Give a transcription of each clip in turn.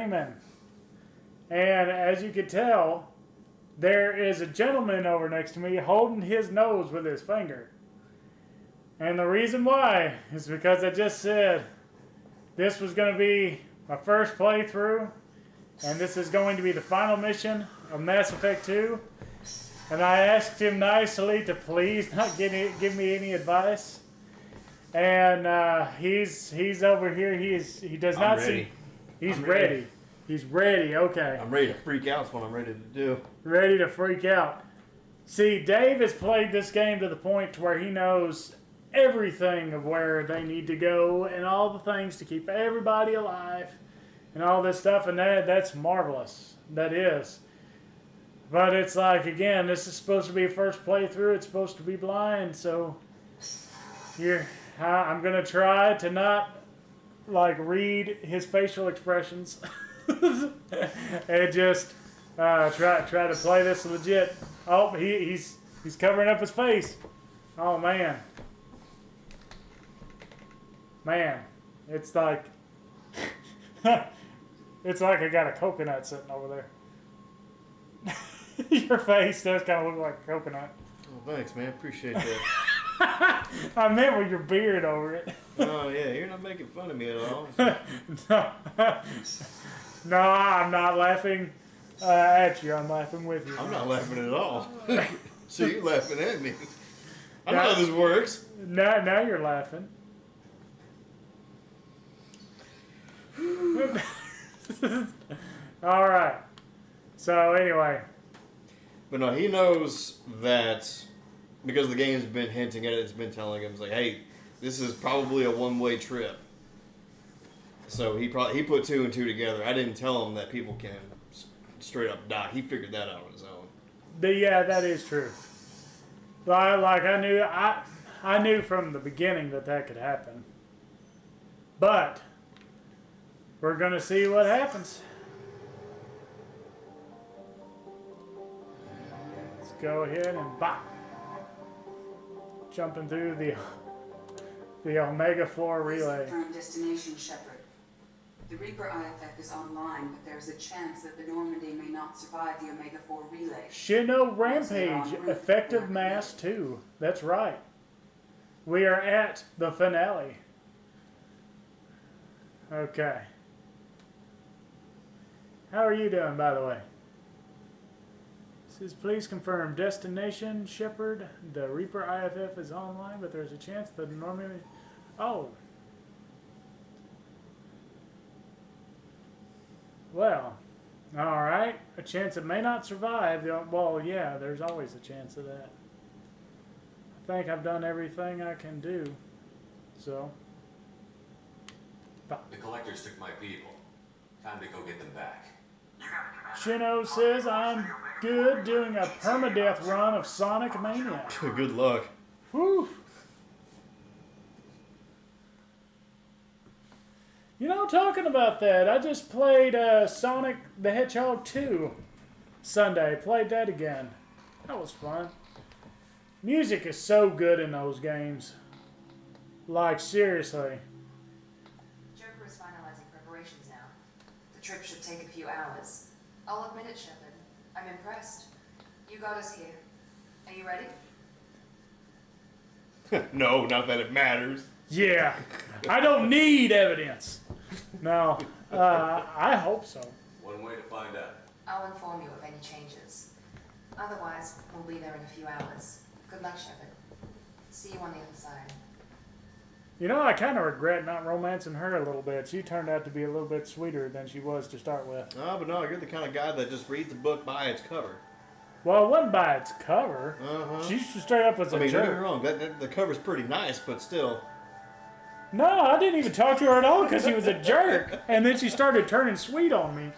And as you can tell, there is a gentleman over next to me holding his nose with his finger. And the reason why is because I just said this was going to be my first playthrough, and this is going to be the final mission of Mass Effect 2. And I asked him nicely to please not give me any advice. And he's over here. He does not ready. see. He's ready. He's ready. Okay. I'm ready to freak out. Is what I'm ready to do. Ready to freak out. See, Dave has played this game to the point to where he knows everything of where they need to go and all the things to keep everybody alive and all this stuff, and that's marvelous. That is. But it's like, again, this is supposed to be a first playthrough. It's supposed to be blind, so I'm going to try to not read his facial expressions and just try to play this legit. Oh, he's covering up his face. Oh man, it's like it's like I got a coconut sitting over there. Your face does kind of look like a coconut. Oh, thanks, man. Appreciate that. I meant with your beard over it. Oh yeah, you're not making fun of me at all. No, I'm not laughing at you. I'm laughing with you. I'm not laughing at all. So you're laughing at me. I know how this works. Now you're laughing. All right. So anyway. But no, he knows that because the game's been hinting at it. It's been telling him, it's like, hey, this is probably a one-way trip. So he put two and two together. I didn't tell him that people can straight up die. He figured that out on his own. Yeah, that is true. Like I knew from the beginning that could happen. But we're gonna see what happens. Let's go ahead and jumping through the Omega 4 relay. Confirmed destination, Shepard. The Reaper IFF is online, but there's a chance that the Normandy may not survive the Omega 4 relay. Shindo Rampage, effective mass 2. That's right. We are at the finale. Okay. How are you doing, by the way? It says, please confirm destination, Shepard. The Reaper IFF is online, but there's a chance that the Normandy... Oh. Well, all right. A chance it may not survive. Well, yeah, there's always a chance of that. I think I've done everything I can do. So. The collectors took my people. Time to go get them back. Shino says I'm good doing a permadeath run of Sonic Mania. Good luck. Whew. You know, talking about that, I just played Sonic the Hedgehog 2 Sunday. Played that again. That was fun. Music is so good in those games. Like, seriously. Joker is finalizing preparations now. The trip should take a few hours. I'll admit it, Shepard. I'm impressed. You got us here. Are you ready? No, not that it matters. Yeah. I don't need evidence. No. I hope so. One way to find out. I'll inform you of any changes. Otherwise, we'll be there in a few hours. Good luck, Shepard. See you on the other side. You know, I kind of regret not romancing her a little bit. She turned out to be a little bit sweeter than she was to start with. Oh, but no, you're the kind of guy that just reads the book by its cover. Well, it wasn't by its cover. Uh-huh. She straight up was a don't jerk. get me wrong. The cover's pretty nice, but still. No, I didn't even talk to her at all because she was a jerk. And then she started turning sweet on me.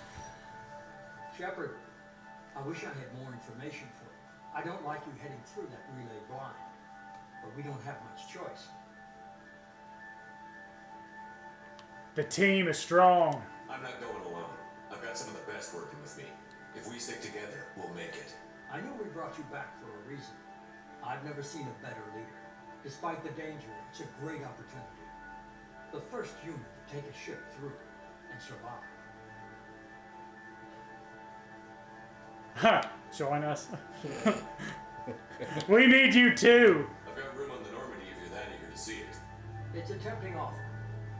Shepard, I wish I had more information for you. I don't like you heading through that relay blind, but we don't have much choice. The team is strong. I'm not going alone. I've got some of the best working with me. If we stick together, we'll make it. I know we brought you back for a reason. I've never seen a better leader. Despite the danger, it's a great opportunity. The first human to take a ship through and survive. Join us. We need you too. I've got room on the Normandy if you're that eager to see it. It's a tempting offer,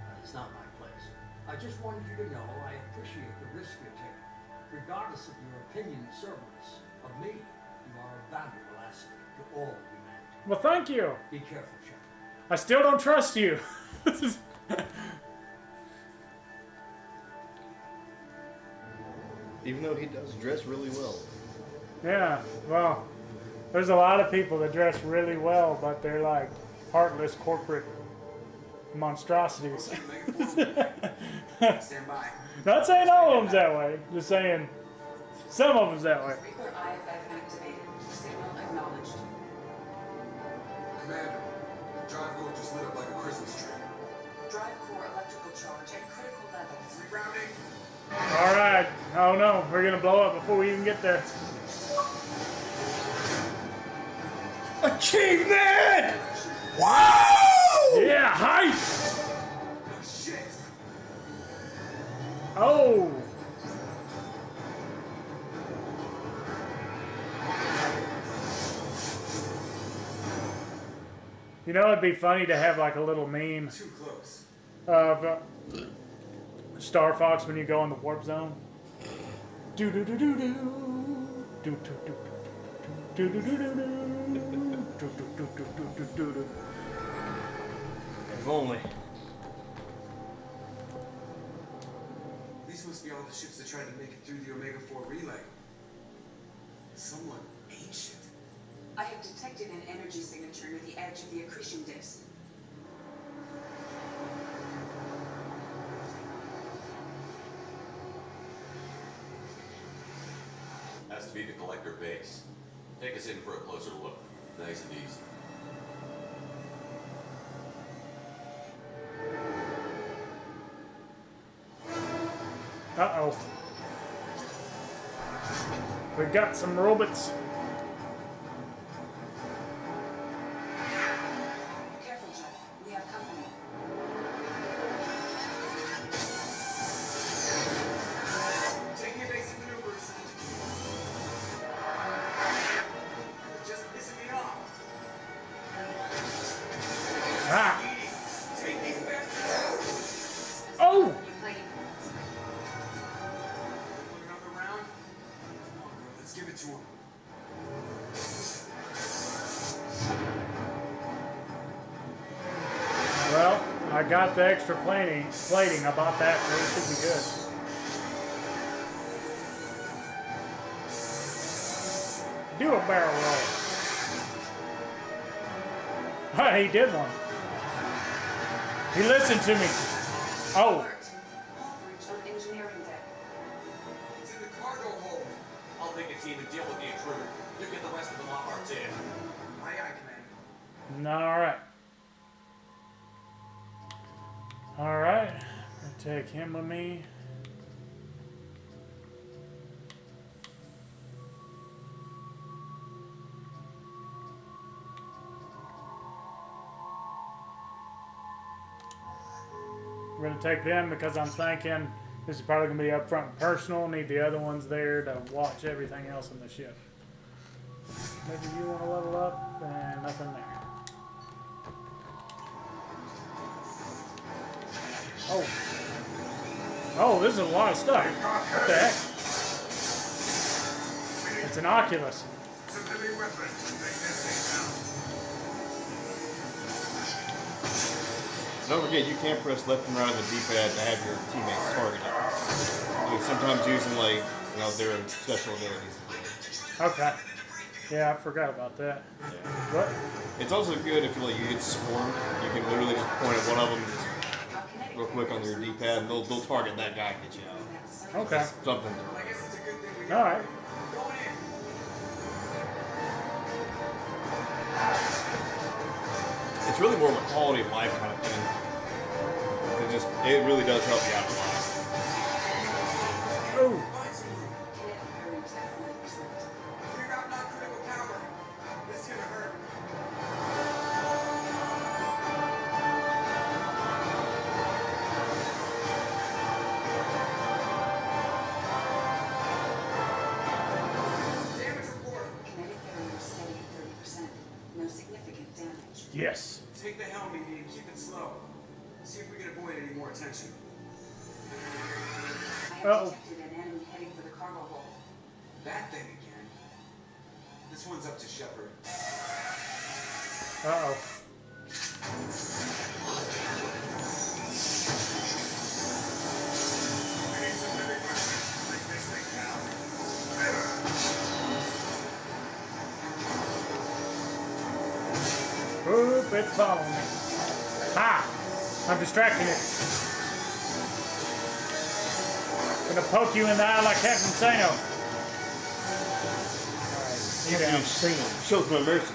but it's not my place. I just wanted you to know I appreciate the risk you're taking. Regardless of your opinion and service of me, you are a valuable asset to all of humanity. Well, thank you. Be careful, Shepard. I still don't trust you. Even though he does dress really well. Yeah, well, there's a lot of people that dress really well, but they're like heartless corporate monstrosities. Stand by. Not saying all of them's that way, just saying some of them's that way. Reaper IFF activated. Signal acknowledged. Commander, drive core just lit up like a Christmas tree. Drive core electrical charge at critical levels. Regrounding. All right. Oh no, we're gonna blow up before we even get there. Achievement! Wow! Yeah, hype! Oh, shit! Oh. You know, it'd be funny to have like a little meme Too close. of Star Fox when you go in the warp zone. Do do do do do do do do do do do do do do. If only. These must be all the ships that tried to make it through the Omega-4 relay. Someone ancient. I have detected an energy signature near the edge of the accretion disk. Has to be the collector base. Take us in for a closer look. Nice and easy. Uh-oh. We got some robots. Careful, Jeff. We have company. Take your basic maneuvers. You're just pissing me off. Ah. Take these bastards. Oh! New plating points. Want another round? Come on, girl. Let's give it to him. Well, I got the extra plating. I bought that, so it should be good. Do a barrel roll. Ah, he did one. He listened to me. Oh, Alert. Hull breach on engineering deck. It's in the cargo hold. I'll take a team and deal with the intruder. You get the rest of them off our team. Aye, aye, Commander. all right. All right. I'll take him with me. We're gonna take them because I'm thinking this is probably gonna be up front and personal. Need the other ones there to watch everything else in the ship. Maybe you want to level up, and nothing there. Oh. Oh, this is a lot of stuff. What the heck? It's an Oculus. Don't forget, you can press left and right on the D-pad to have your teammates targeted. You're sometimes using, like, their special abilities. Okay. Yeah, I forgot about that. Yeah. What? It's also good if you get swarmed. You can literally just point at one of them just Our kinetic real quick on your D-pad, and they'll target that guy and get you out. Okay. Something. I guess it's a good thing we All right. going in. It's really more of a quality of life kind of thing. It really does help you out a lot. Oh. Find some room. Kinetic courage at 40%. Figure out non-critical power. This is gonna hurt. Yes. Take the helm, Edie, and keep it slow. See if we can avoid any more attention. I have Uh-oh. detected an enemy heading for the cargo hold. That thing again. This one's up to Shepard. Uh-oh. Oop, it's following me. Ha! I'm distracting it. Gonna poke you in the eye like Captain Sano. Alright, you down. Shows no mercy.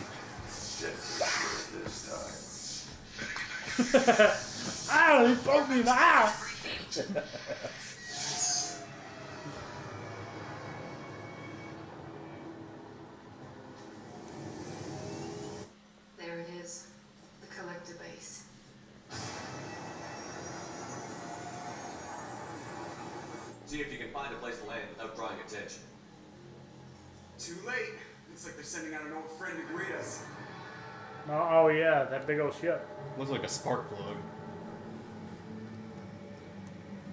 Ow, he poked me in the eye! There it is. The collector base. See if you can find a place to land without drawing attention. Too late. Looks like they're sending out an old friend to greet us. Oh yeah, that big old ship. Looks like a spark plug.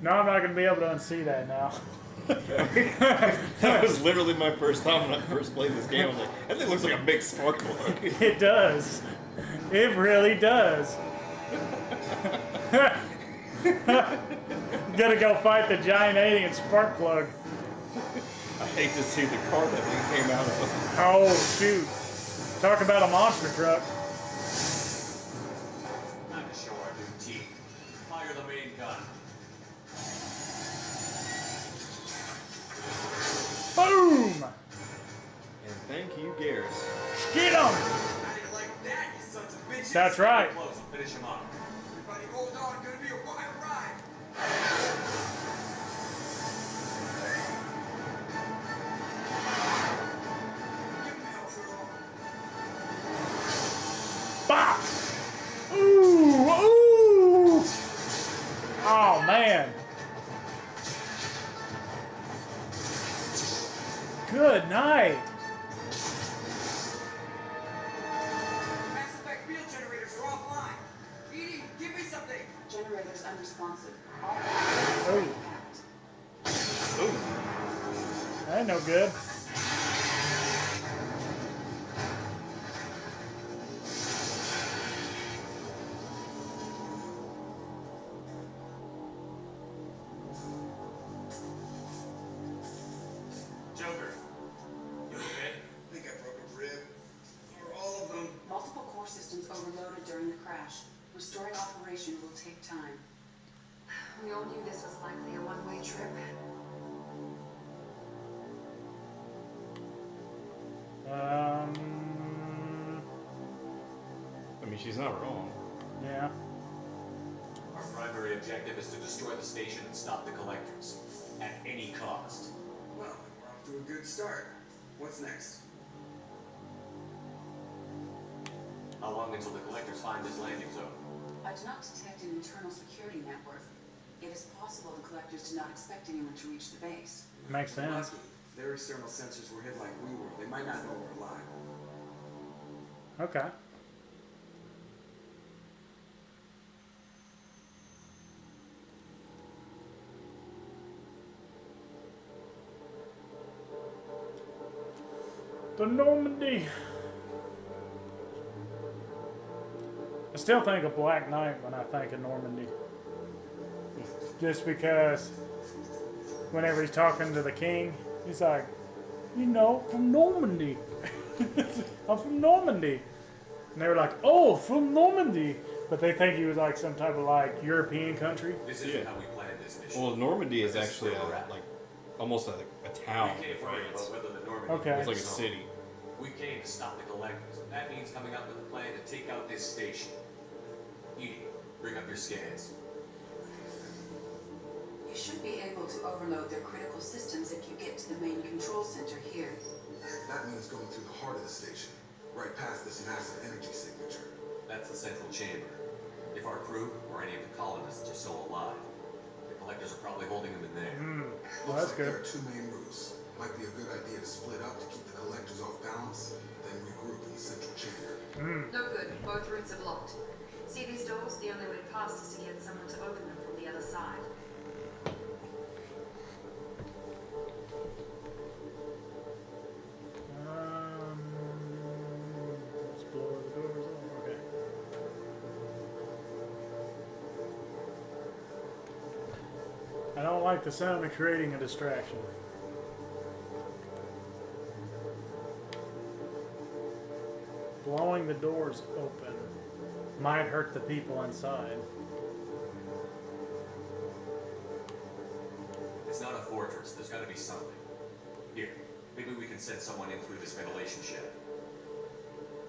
No, I'm not gonna be able to unsee that now. That was literally my first thought when I first played this game. I was like, that thing looks like a big spark plug. It does. It really does. Gonna go fight the giant alien spark plug. I hate to see the car that thing came out of. Oh shoot. Talk about a monster truck. Time to show our new teeth. Fire the main gun. Boom! And thank you, Garrus. Get him! How do you like that, you sons of bitches? That's right. Close and finish him off. Everybody hold on, gonna be a wild ride. Give me hell, girl. Bop! Ooh! Ooh! Oh man. Good night. Mass effect field generators are offline. Edie, give me something. Generators unresponsive. All Oh. packed. Ooh. That ain't no good. Joker, you okay? I think I broke a rib. Or all of them. Multiple core systems overloaded during the crash. Restoring operation will take time. We all knew this was likely a one-way trip. I mean, she's not wrong. Yeah. Our primary objective is to destroy the station and stop the collectors. At any cost. Well, we're off to a good start. What's next? How long until the collectors find this landing zone? I do not detect an internal security network. It is possible the collectors did not expect anyone to reach the base. Makes sense. Lucky. Their external sensors were hit like we were. They might not know we're alive. Okay. The Normandy. I still think of Black Knight when I think of Normandy. Just because whenever he's talking to the king, he's like, you know, from Normandy. I'm from Normandy. And they were like, oh, from Normandy. But they think he was like some type of like European country. This isn't Yeah. how we planned this mission. Well, Normandy is This actually where we're at. like almost a town We in came worried France. about whether the Normandy Okay. It's like a zone. city. We came to stop the collectors. That means coming up with a plan to take out this station. Edie, bring up your scans. You should be able to overload their critical systems if you get to the main control center here. That means going through the heart of the station, right past this massive energy signature. That's the central chamber. If our crew or any of the colonists are still alive, the collectors are probably holding them in there. Well, that's Looks like there good. are two main routes. Might be a good idea to split up to keep the collectors off balance, then regroup in the central chamber. No good. Both routes are blocked. See these doors? The only way past is to get someone to open them from the other side. Let's blow the doors off. Okay. I don't like the sound of creating a distraction. Blowing the doors open might hurt the people inside. It's not a fortress. There's got to be something. Here, maybe we can send someone in through this ventilation shaft.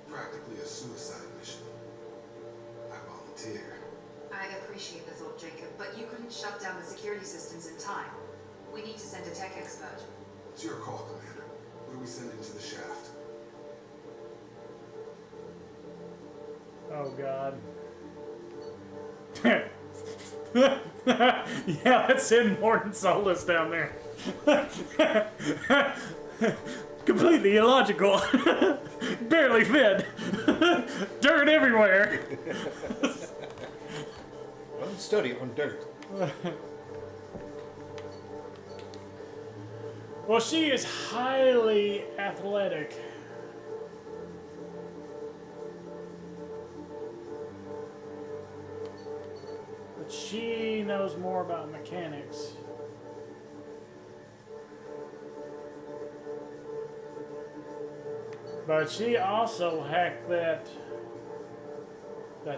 Practically a suicide mission. I volunteer. I appreciate the thought, Jacob, but you couldn't shut down the security systems in time. We need to send a tech expert. It's your call, Commander. What do we send into the shaft? Oh God. Yeah, let's send Morton Solus down there. Completely illogical. Barely fit. Dirt everywhere. Well, study on dirt. Well, she is highly athletic. But she knows more about mechanics. But she also hacked that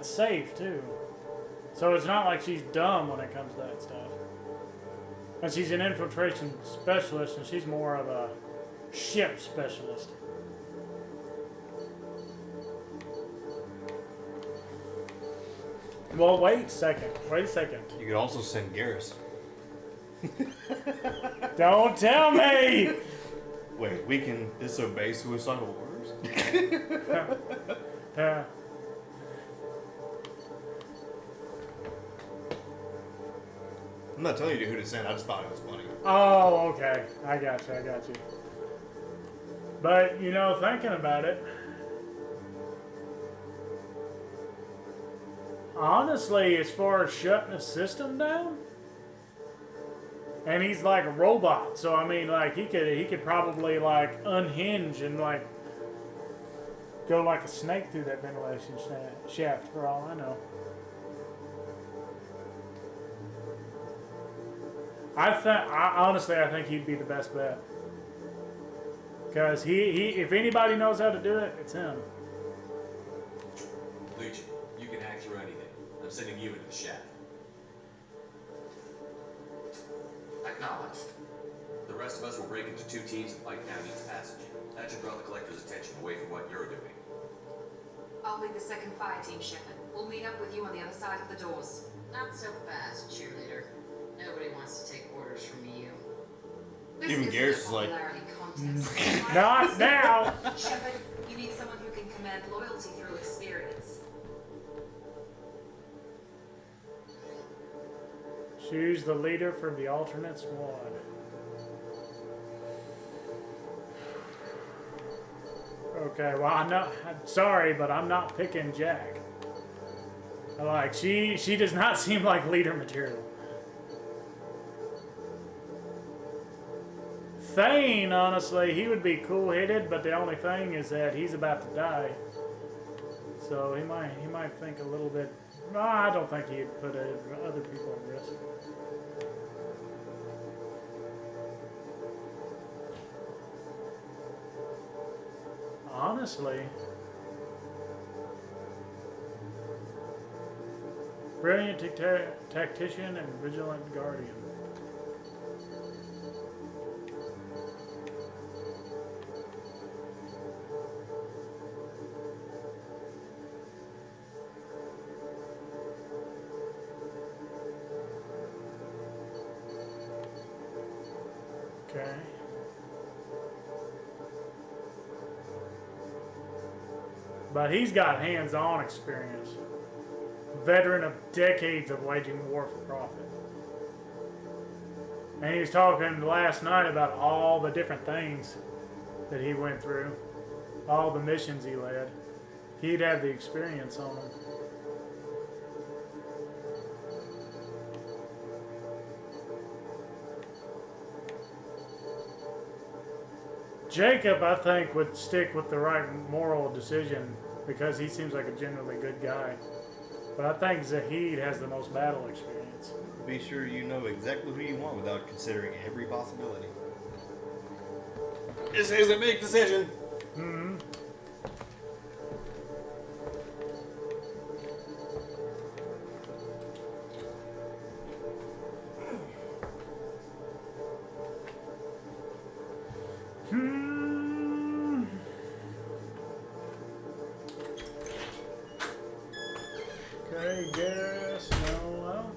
safe too. So it's not like she's dumb when it comes to that stuff. And she's an infiltration specialist, and she's more of a ship specialist. Well, wait a second. Wait a second. You could also send Garrus. Don't tell me! Wait, we can disobey suicidal orders? Yeah. I'm not telling you who to send, I just thought it was funny. Oh, okay. I got you. I got you. But, you know, thinking about it, honestly, as far as shutting the system down, and he's like a robot, so I mean, like he could probably like unhinge and like go like a snake through that ventilation shaft for all I know. I think he'd be the best bet. Because he if anybody knows how to do it, it's him. Legion, you can hack through anything. I'm sending you into the shaft. Acknowledged. The rest of us will break into 2 teams and fight down each passage. That should draw the collector's attention away from what you're doing. I'll lead the second fire team, Shepard. We'll meet up with you on the other side of the doors. Not so fast, cheerleader. Nobody wants to take orders from you. This Even isn't Garrus a is like- popularity contest. Not now! Shepard, you need someone who can command loyalty through experience. Choose the leader from the alternate squad. Okay, well I'm sorry, but I'm not picking Jack. Like she does not seem like leader material. Thane, honestly, he would be cool-headed, but the only thing is that he's about to die. So he might think a little bit. No, I don't think he'd put other people at risk. Honestly, brilliant tactician and vigilant guardian. Okay. But he's got hands-on experience. Veteran of decades of waging war for profit. And he was talking last night about all the different things that he went through, all the missions he led. He'd have the experience on them. Jacob, I think, would stick with the right moral decision because he seems like a generally good guy. But I think Zahid has the most battle experience. Be sure you know exactly who you want without considering every possibility. This is a big decision. Mm-hmm. Okay, guess no.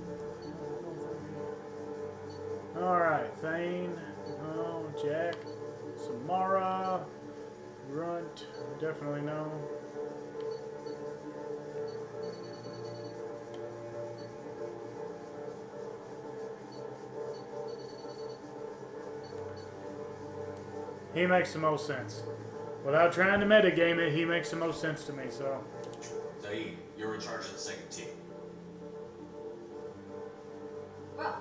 Alright, Thane, no, Jack, Samara, Runt, definitely no. He makes the most sense. Without trying to metagame it, he makes the most sense to me, so. Zaid, you're in charge of the second team. Well,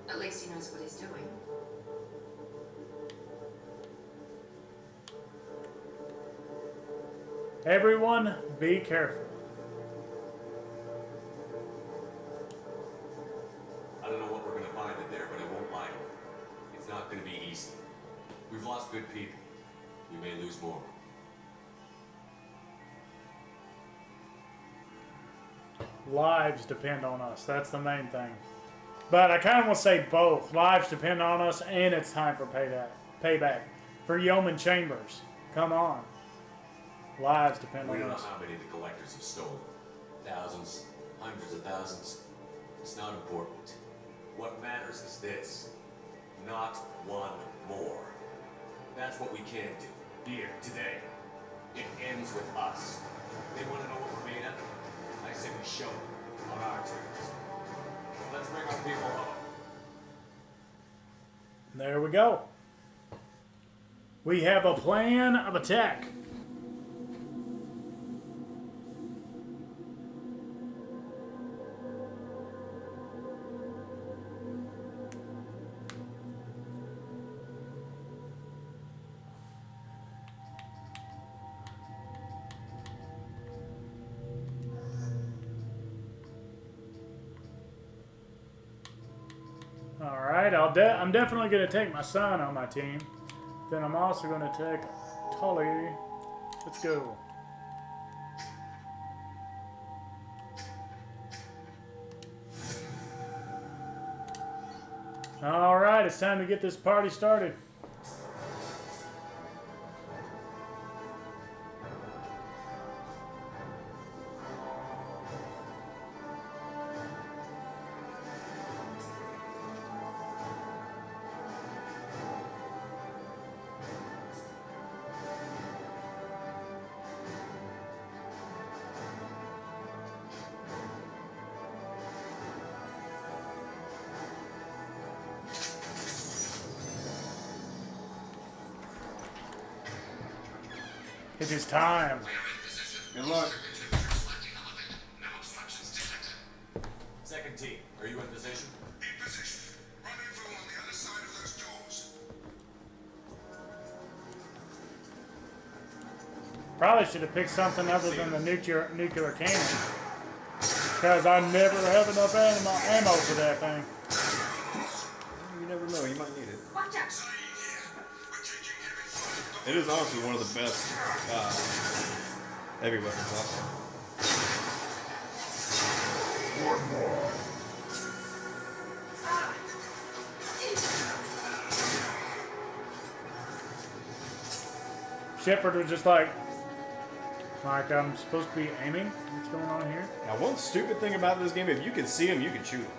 at least he knows what he's doing. Everyone, be careful. I don't know what we're gonna find in there, but I won't lie to you. It's not gonna be easy. We've lost good people. We may lose more. Lives depend on us. That's the main thing. But I kind of want to say both. Lives depend on us, and it's time for payback. For Yeoman Chambers. Come on. Lives depend We on don't know us. how many the collectors have stolen. Thousands, hundreds of thousands. It's not important. What matters is this. Not one more. That's what we can do. Here, today. It ends with us. They want to know what we're made of? I say we show them on our terms. Let's bring our people home. There we go. We have a plan of attack. Alright, I'm definitely going to take my son on my team. Then I'm also going to take Tully. Let's go. Alright, it's time to get this party started. It is time. Good luck. Second team, are you in position? In position. Rendezvous on the other side of those doors. Probably should have picked something other than the nuclear cannon. Because I never have enough ammo for that thing. You never know, you might need it. Watch out! It is honestly one of the best heavy weapons out there. Shepard was just like I'm supposed to be aiming? What's going on here? Now, one stupid thing about this game, if you can see him, you can shoot him.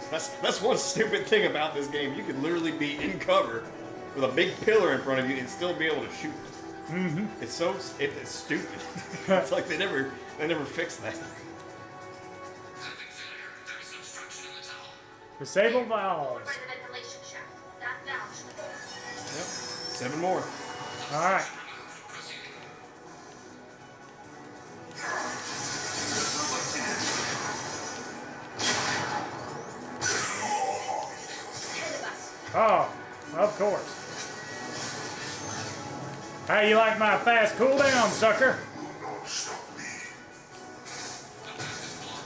That's one stupid thing about this game. You could literally be in cover with a big pillar in front of you and still be able to shoot. Mm-hmm. It's stupid. It's like they never fixed that. There is an obstruction in the tunnel. Disable valves. By the ventilation shaft. 7 more. All right. Oh, of course. How you like my fast cooldown, sucker?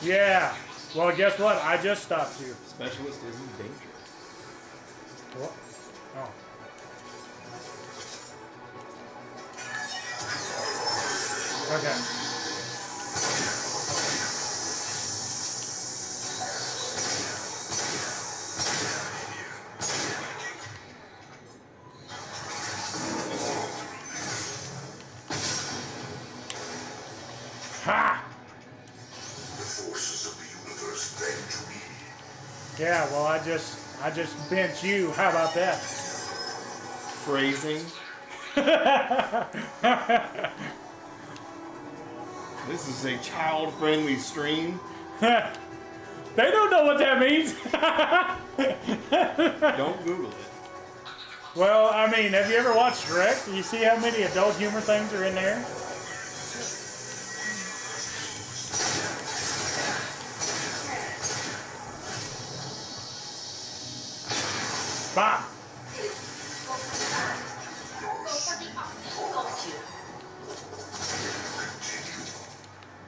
Yeah. Well, guess what? I just stopped you. Specialist isn't dangerous. What? Oh. Okay. Ha! The forces of the universe bend to me. Yeah, well, I just bent you. How about that? Phrasing. This is a child-friendly stream. They don't know what that means. Don't Google it. Well, I mean, have you ever watched Shrek? You see how many adult humor things are in there? Bob.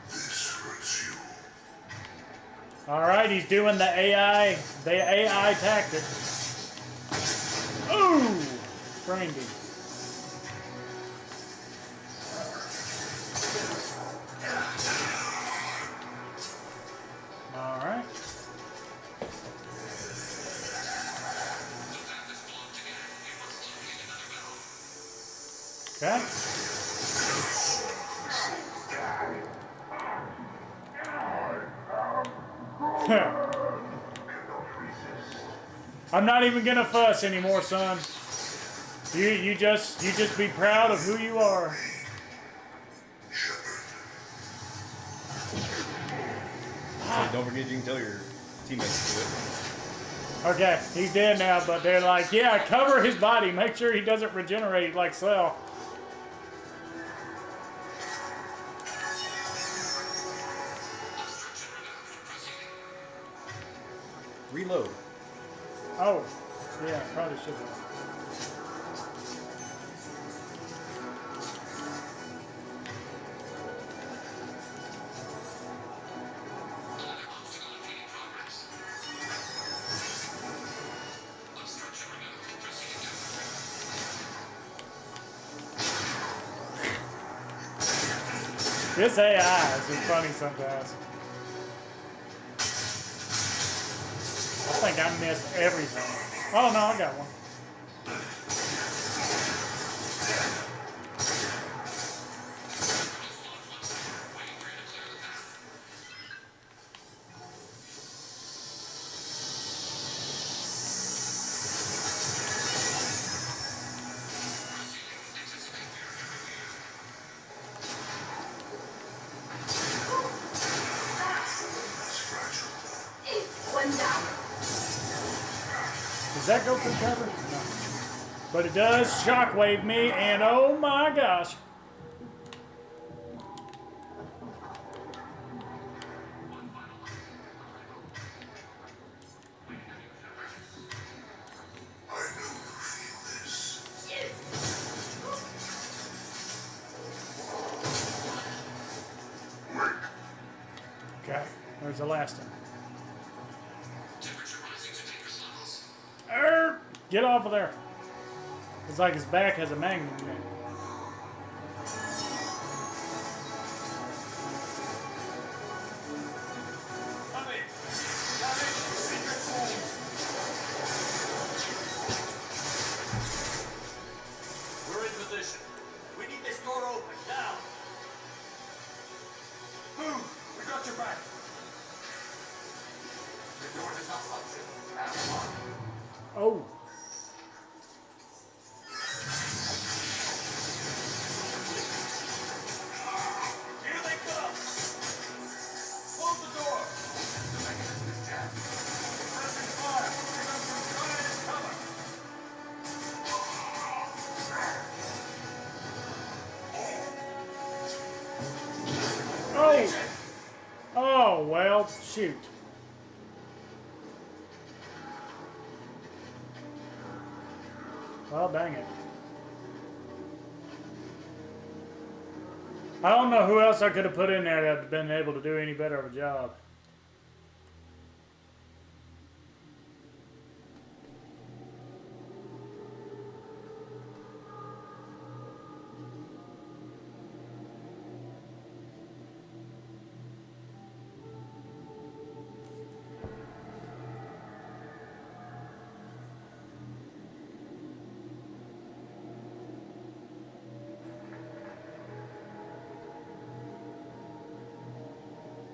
This hurts you. All right, he's doing the AI tactic. Ooh, Brandy. All right. Okay. I'm not even gonna fuss anymore, son. You just be proud of who you are. So don't forget you can tell your teammates to do it. Okay, he's dead now, but they're like, yeah, cover his body. Make sure he doesn't regenerate like Cell. Reload. Oh, yeah, probably should have. This AI is funny sometimes. I think I missed everything. Oh no, I got one. Does that go through cover? No. But it does shockwave me, and oh my gosh. I know you feel this. Okay, there's the last one. Get off of there. It's like his back has a magnet in it. We're in position. We need this door open now. Move! We got your back. The door does not function. Now, Oh. shoot. Well, dang it. I don't know who else I could have put in there that had been able to do any better of a job.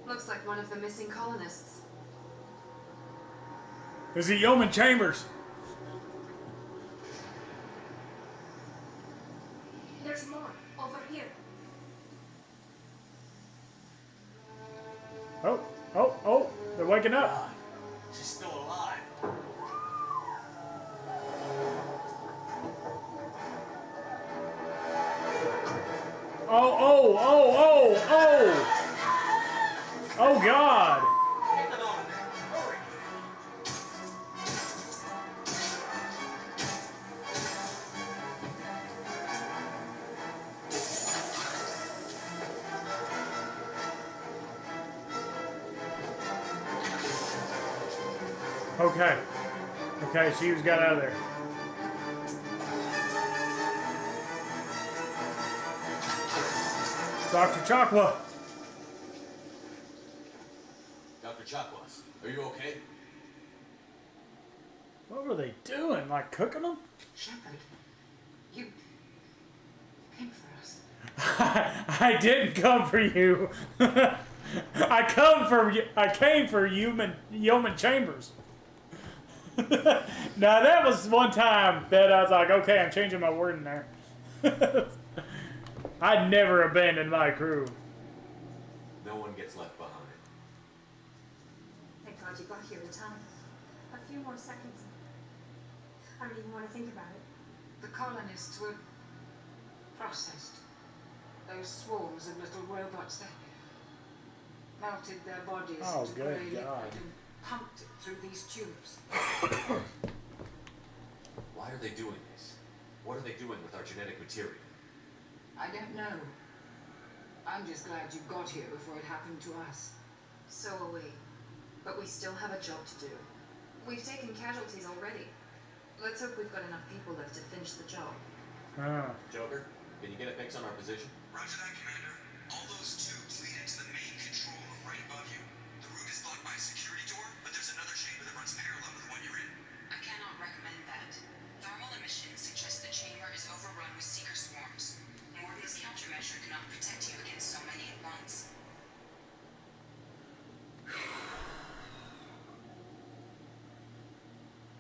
Looks like one of the missing colonists. Is it Yeoman Chambers? There's more over here. Oh, oh, oh, they're waking up. She's still alive. Oh, oh, oh, oh, oh! Oh, God! Get them out of there. Hurry. Okay. Okay, she was got out of there. Dr. Chakwa! Dr. Chakwas, are you okay? What were they doing? Like cooking them? Shepard, you came for us. I didn't come for you. I came for Yeoman Chambers. Now that was one time that I was like, okay, I'm changing my word in there. I'd never abandon my crew. No one gets left behind. Thank God you got here in time. A few more seconds. I don't even want to think about it. The colonists were processed. Those swarms of little robots, they melted their bodies Oh, into good grey God. liquid and pumped it through these tubes. Why are they doing this? What are they doing with our genetic material? I don't know. I'm just glad you got here before it happened to us. So are we. But we still have a job to do. We've taken casualties already. Let's hope we've got enough people left to finish the job. Joker, can you get a fix on our position? Roger that, Commander. All those tubes lead into the main control room right above you. The route is blocked by a security door, but there's another chamber that runs parallel to the one you're in. I cannot recommend that. Thermal emissions suggest the chamber is overrun with seeker swarms. Morgan's countermeasure cannot protect you against so many at once.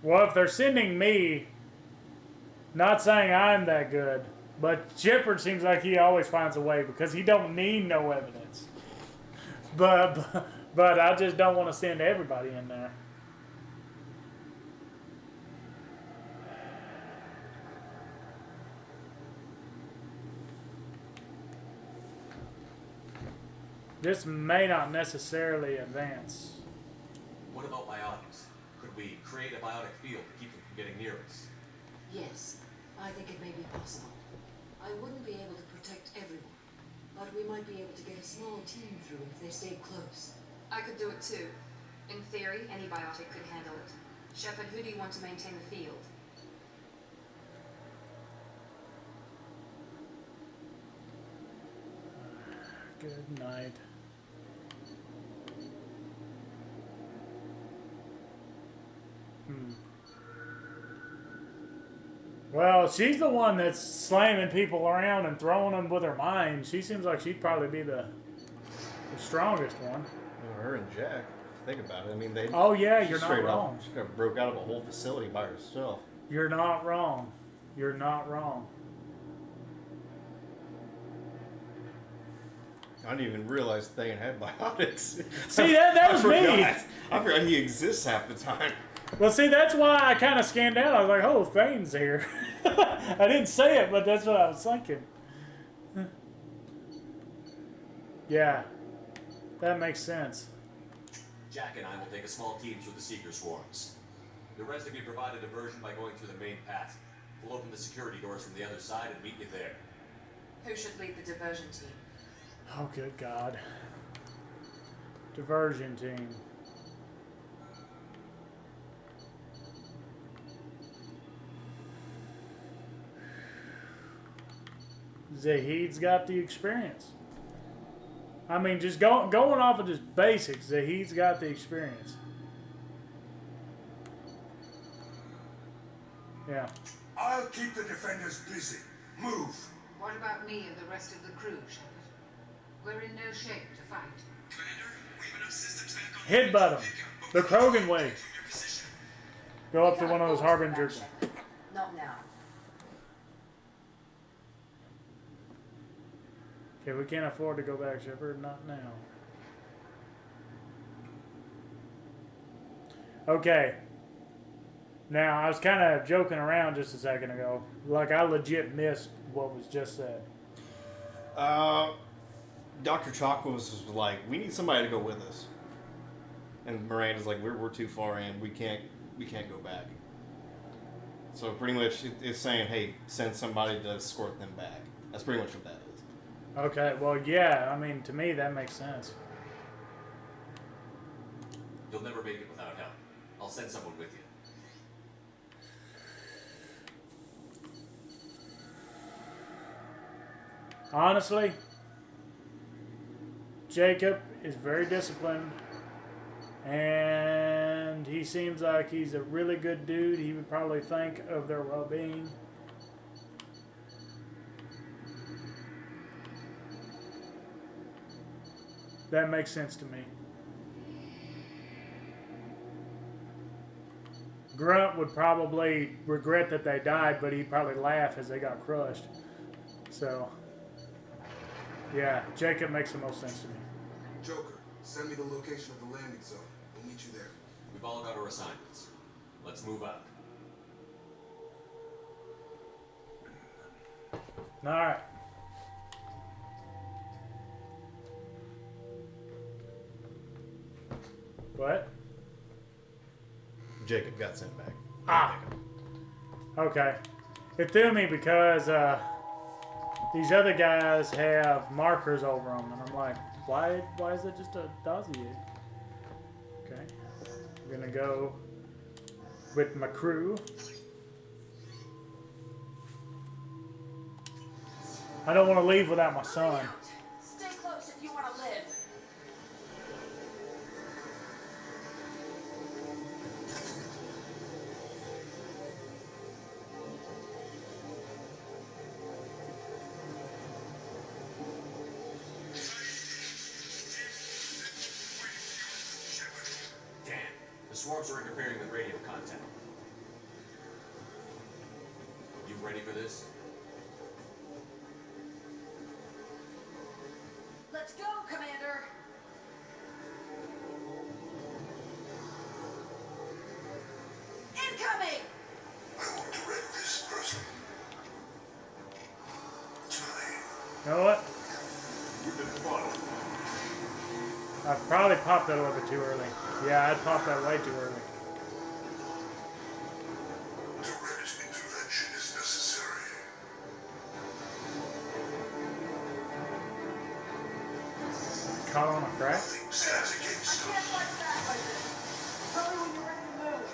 Well, if they're sending me, not saying I'm that good, but Shepard seems like he always finds a way because he don't need no evidence. But I just don't want to send everybody in there. This may not necessarily advance. What about biotics? Could we create a biotic field to keep them from getting near us? Yes, I think it may be possible. I wouldn't be able to protect everyone, but we might be able to get a small team through if they stayed close. I could do it too. In theory, any biotic could handle it. Shepard, who do you want to maintain the field? Good night. Well, she's the one that's slamming people around and throwing them with her mind. She seems like she'd probably be the strongest one. Well, her and Jack, think about it. I mean, they. Oh yeah, she you're not straight wrong. Up, she got broke out of a whole facility by herself. You're not wrong. You're not wrong. I didn't even realize Thane had biotics. See, that was me. I forgot he exists half the time. Well, see, that's why I kind of scanned out. I was like, oh, Thane's here. I didn't say it, but that's what I was thinking. Yeah, that makes sense. Jack and I will take a small team through the Seeker swarms. The rest of you provide a diversion by going through the main path. We'll open the security doors from the other side and meet you there. Who should lead the diversion team? Oh, good God. Diversion team. Zahid's got the experience. I mean, just going off of just basics, Zahid's got the experience. Yeah. I'll keep the defenders busy. Move. What about me and the rest of the crew, Shepard? We're in no shape to fight. Commander, we have enough systems back on Headbutt him. The Krogan way. from your position. Go up to one of those harbingers. Not now. Okay, we can't afford to go back, Shepard. Not now. Okay. Now, I was kind of joking around just a second ago. Like, I legit missed what was just said. Dr. Chakwas was like, we need somebody to go with us. And Miranda's like, we're too far in. We can't go back. So pretty much it's saying, hey, send somebody to escort them back. That's pretty much what that is. Okay, well, yeah. I mean, to me, that makes sense. You'll never make it without help. I'll send someone with you. Honestly, Jacob is very disciplined, and he seems like he's a really good dude. He would probably think of their well-being. That makes sense to me. Grunt would probably regret that they died, but he'd probably laugh as they got crushed. So, yeah, Jacob makes the most sense to me. Joker, send me the location of the landing zone. We'll meet you there. We've all got our assignments. Let's move out. All right. What? Jacob got sent back. Ah. Okay. It threw me because these other guys have markers over them, and I'm like, why is it just a dossier? Okay. We're gonna go with my crew. I don't want to leave without my son. Stay close if you want to live. Dan, the swarms are interfering with radio contact. You ready for this? Let's go, Commander. Incoming! I will direct this person. You know what? We've been spotted. I probably popped that a little bit too early. Yeah, I popped that way too early. Direct intervention is necessary. Caught on a crack? Nothing stands against us. Can't fight back like this. Tell me when you're ready to move.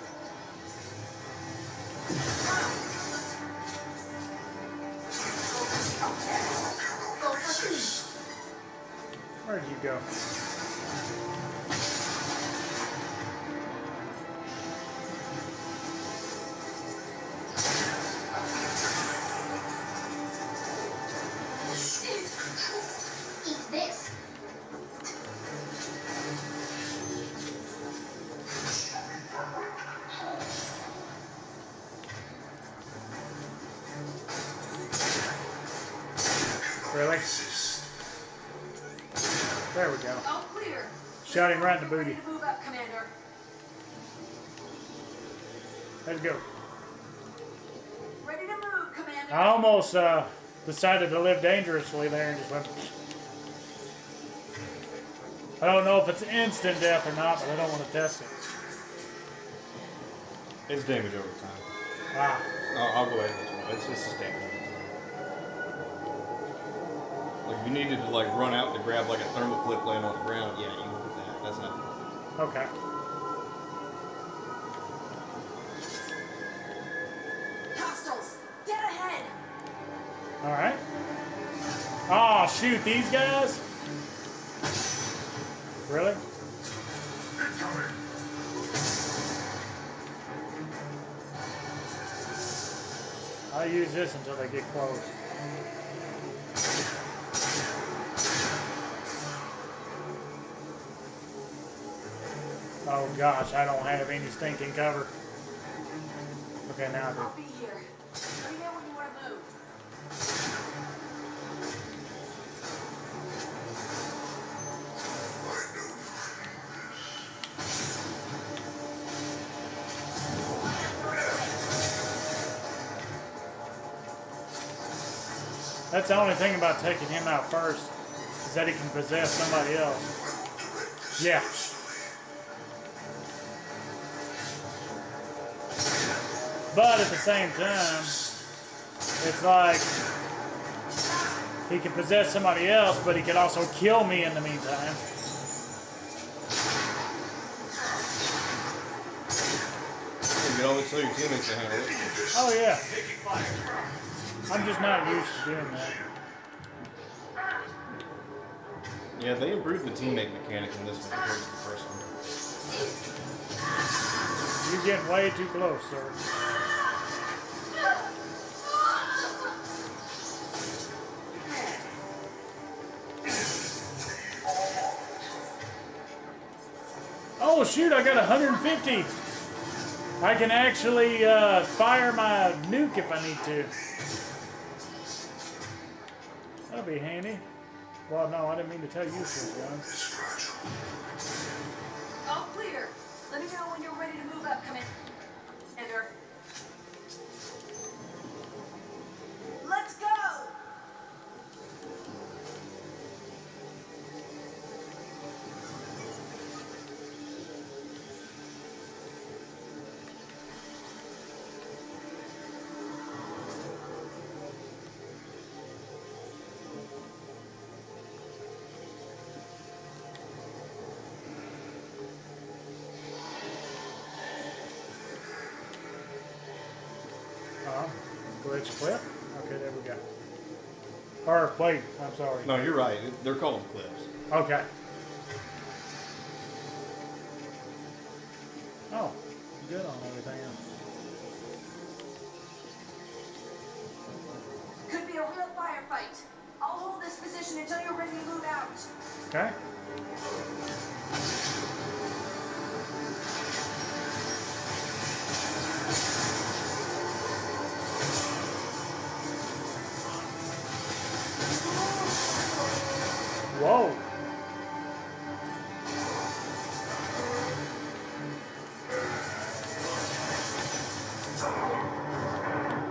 Where'd you go? Eat this. Really? There we go. All clear. Shot him right in the Ready booty. to move up, Commander. Let's go. Ready to move, Commander. I almost decided to live dangerously there and just went. I don't know if it's instant death or not, but I don't want to test it. It's damage over time. Ah. I'll go ahead and let you know. It's just damage. Like if you needed to like run out to grab like a thermal clip laying on the ground, yeah, you can do that. That's not fun. Okay. Hostiles! Dead ahead! Alright. Oh, shoot, these guys? Really? I'll use this until they get close. Oh gosh, I don't have any stinking cover. Okay, now I do. I'll be here. Let me know when you want to move. That's the only thing about taking him out first, is that he can possess somebody else. Yeah. But at the same time, it's like he can possess somebody else, but he could also kill me in the meantime. You can always tell your teammates to handle it. Oh yeah. I'm just not used to doing that. Yeah, they improved the teammate mechanic in this one compared to the first one. You're getting way too close, sir. Oh shoot, I got 150. I can actually fire my nuke if I need to. That'll be handy. Well, no, I didn't mean to tell you this, guys. All clear. Let me know when you're ready to move up, Commander. Let's go! Glitch flip. Okay, there we go. Or wait, I'm sorry. No, you're right. They're called clips. Okay. Oh, good on everything else. Could be a real firefight. I'll hold this position until you're ready to move out. Okay. Whoa.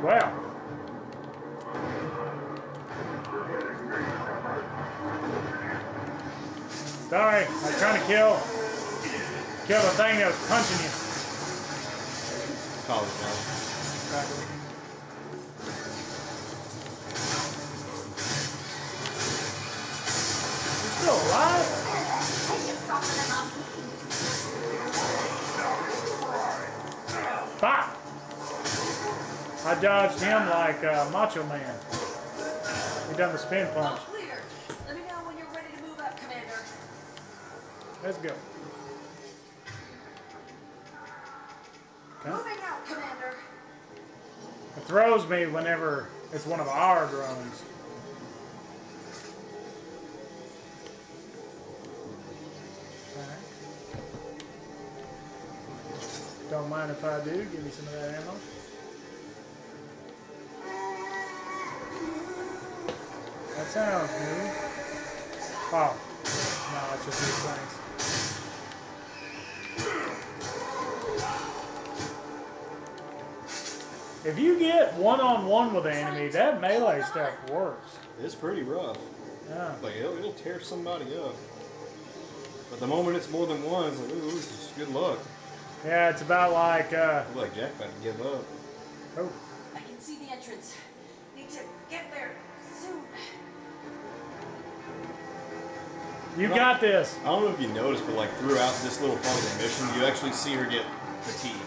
Wow. Sorry, I was trying to kill the thing that was punching you. College now. Still alive? Bop! I dodged him like Macho Man. He done the spin All punch. clear. Let me know when you're ready to move up, Commander. Let's go. Okay. Moving out, Commander. It throws me whenever it's one of our drones. Alright. Don't mind if I do. Give me some of that ammo. That sounds new. Oh. No, it's just these things. If you get one-on-one with an enemy, that melee stuff works. It's pretty rough. Yeah. Like it'll tear somebody up. But the moment it's more than one, it's like, ooh, this is good luck. Yeah, it's about like, I feel like Jack about to give up. oh, I can see the entrance. Need to get there soon. you got this. I don't know if you noticed, but like throughout this little part of the mission, you actually see her get fatigued.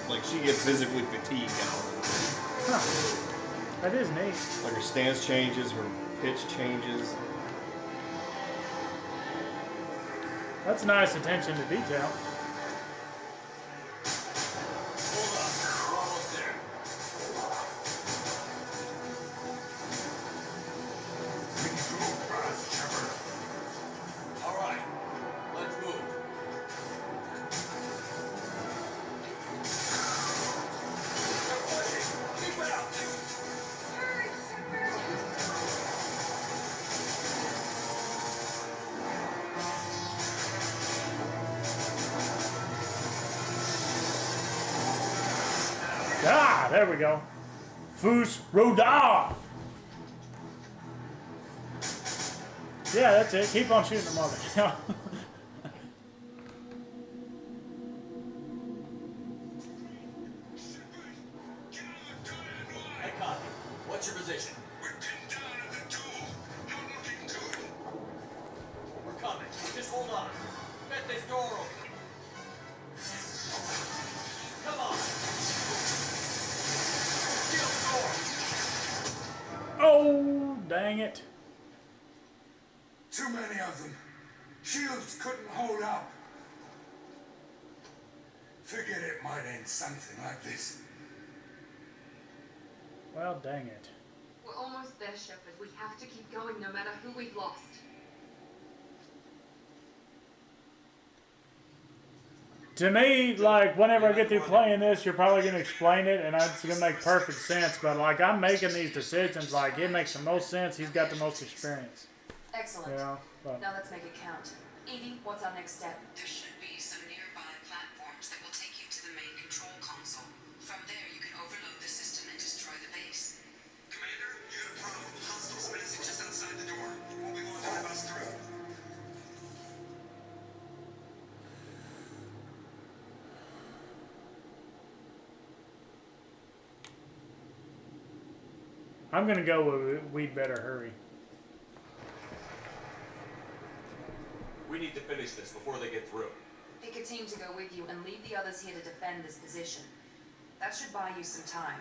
Like she gets physically fatigued out. Huh. That is neat. Like her stance changes, her pitch changes. That's nice attention to detail. Hold on. We're almost there. All right. Let's move. Keep it up. Ah, there we go. Fus Roda. Yeah, that's it. Keep on shooting them over. Hey, copy. What's your position? We're pinned down at the door. Not looking good. We're coming. Just hold on. Get this door open. Come on. Seal the door. Oh, dang it. Too many of them. Shields couldn't hold up. Figured it might end something like this. Well, dang it. We're almost there, Shepard. We have to keep going no matter who we've lost. To me, like, whenever I get through playing this, you're probably going to explain it, and it's going to make perfect sense. But, like, I'm making these decisions, like, it makes the most sense. He's got the most experience. Excellent. You know? But, Now let's make it count. Edie, what's our next step? There should be some nearby platforms that will take you to the main control console. From there, you can overload the system and destroy the base. Commander, you got a problem. Hostiles menacing just outside the door. Won't be long till they bust through. I'm going to go with we'd better hurry. We need to finish this before they get through. Pick a team to go with you and leave the others here to defend this position. That should buy you some time.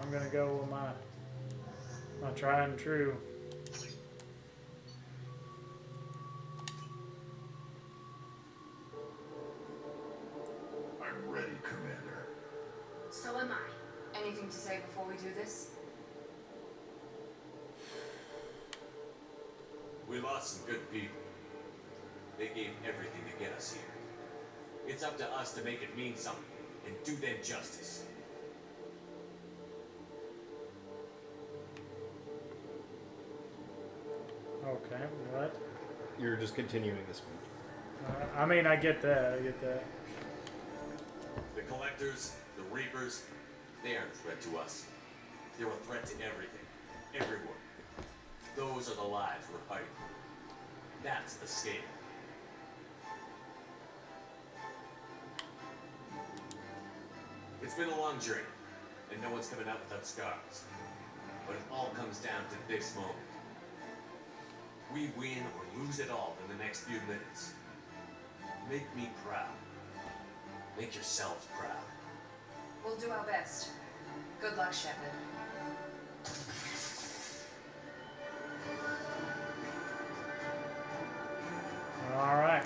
I'm going to go with my tried and true. I'm ready, Commander. So am I. Anything to say before we do this? We lost some good people. They gave everything to get us here. It's up to us to make it mean something and do them justice. Okay, what? You're just continuing this one. I mean, I get that. I get that. The Collectors, the Reapers, they aren't a threat to us. They're a threat to everything, everyone. Those are the lives we're fighting for. That's the scale. It's been a long journey, and no one's coming out without scars. But it all comes down to this moment. We win or lose it all in the next few minutes. Make me proud. Make yourselves proud. We'll do our best. Good luck, Shepard. All right.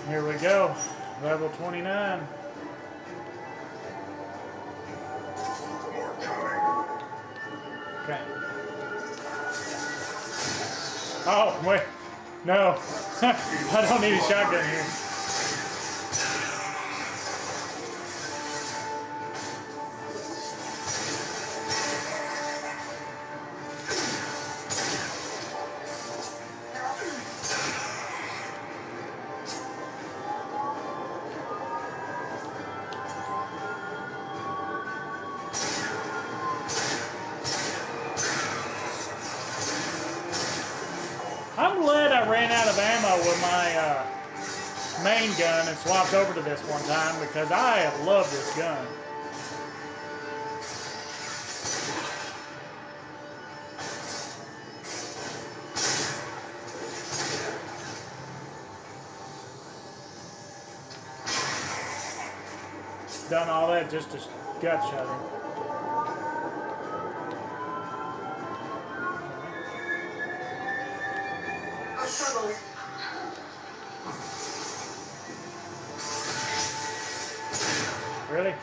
Here we go. Level 29. More coming. Okay. Oh, wait. No. I don't need a shotgun here. out with my main gun and swapped over to this one time because I love this gun. Done all that just to gut shot him. Our trouble. Really?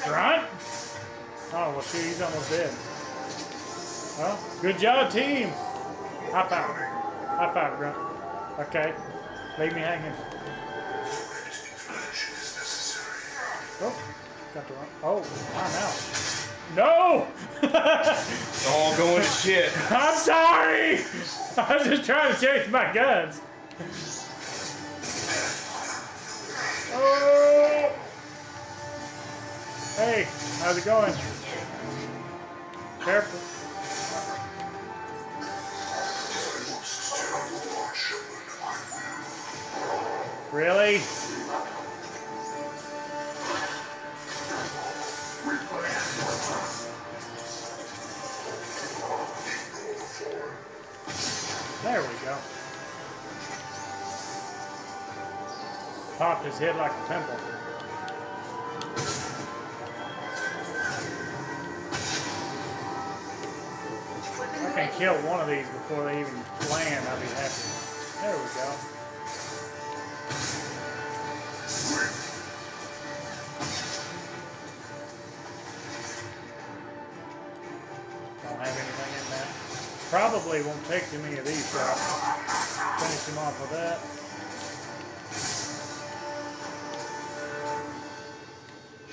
Grunt? Oh, well, shoot, he's almost dead. Well, good job, team. High five. High five, Grunt. Okay. Leave me hanging. Oh, got the wrong. Oh, I'm out. No! It's all going to shit. I'm sorry! I was just trying to change my guns. Oh! Hey, how's it going? Careful. Really? There we go. Popped his head like a pimple. I can kill one of these before they even land, I'll be happy. There we go. Don't have anything in that. Probably won't take too many of these shots. Finish him off with that.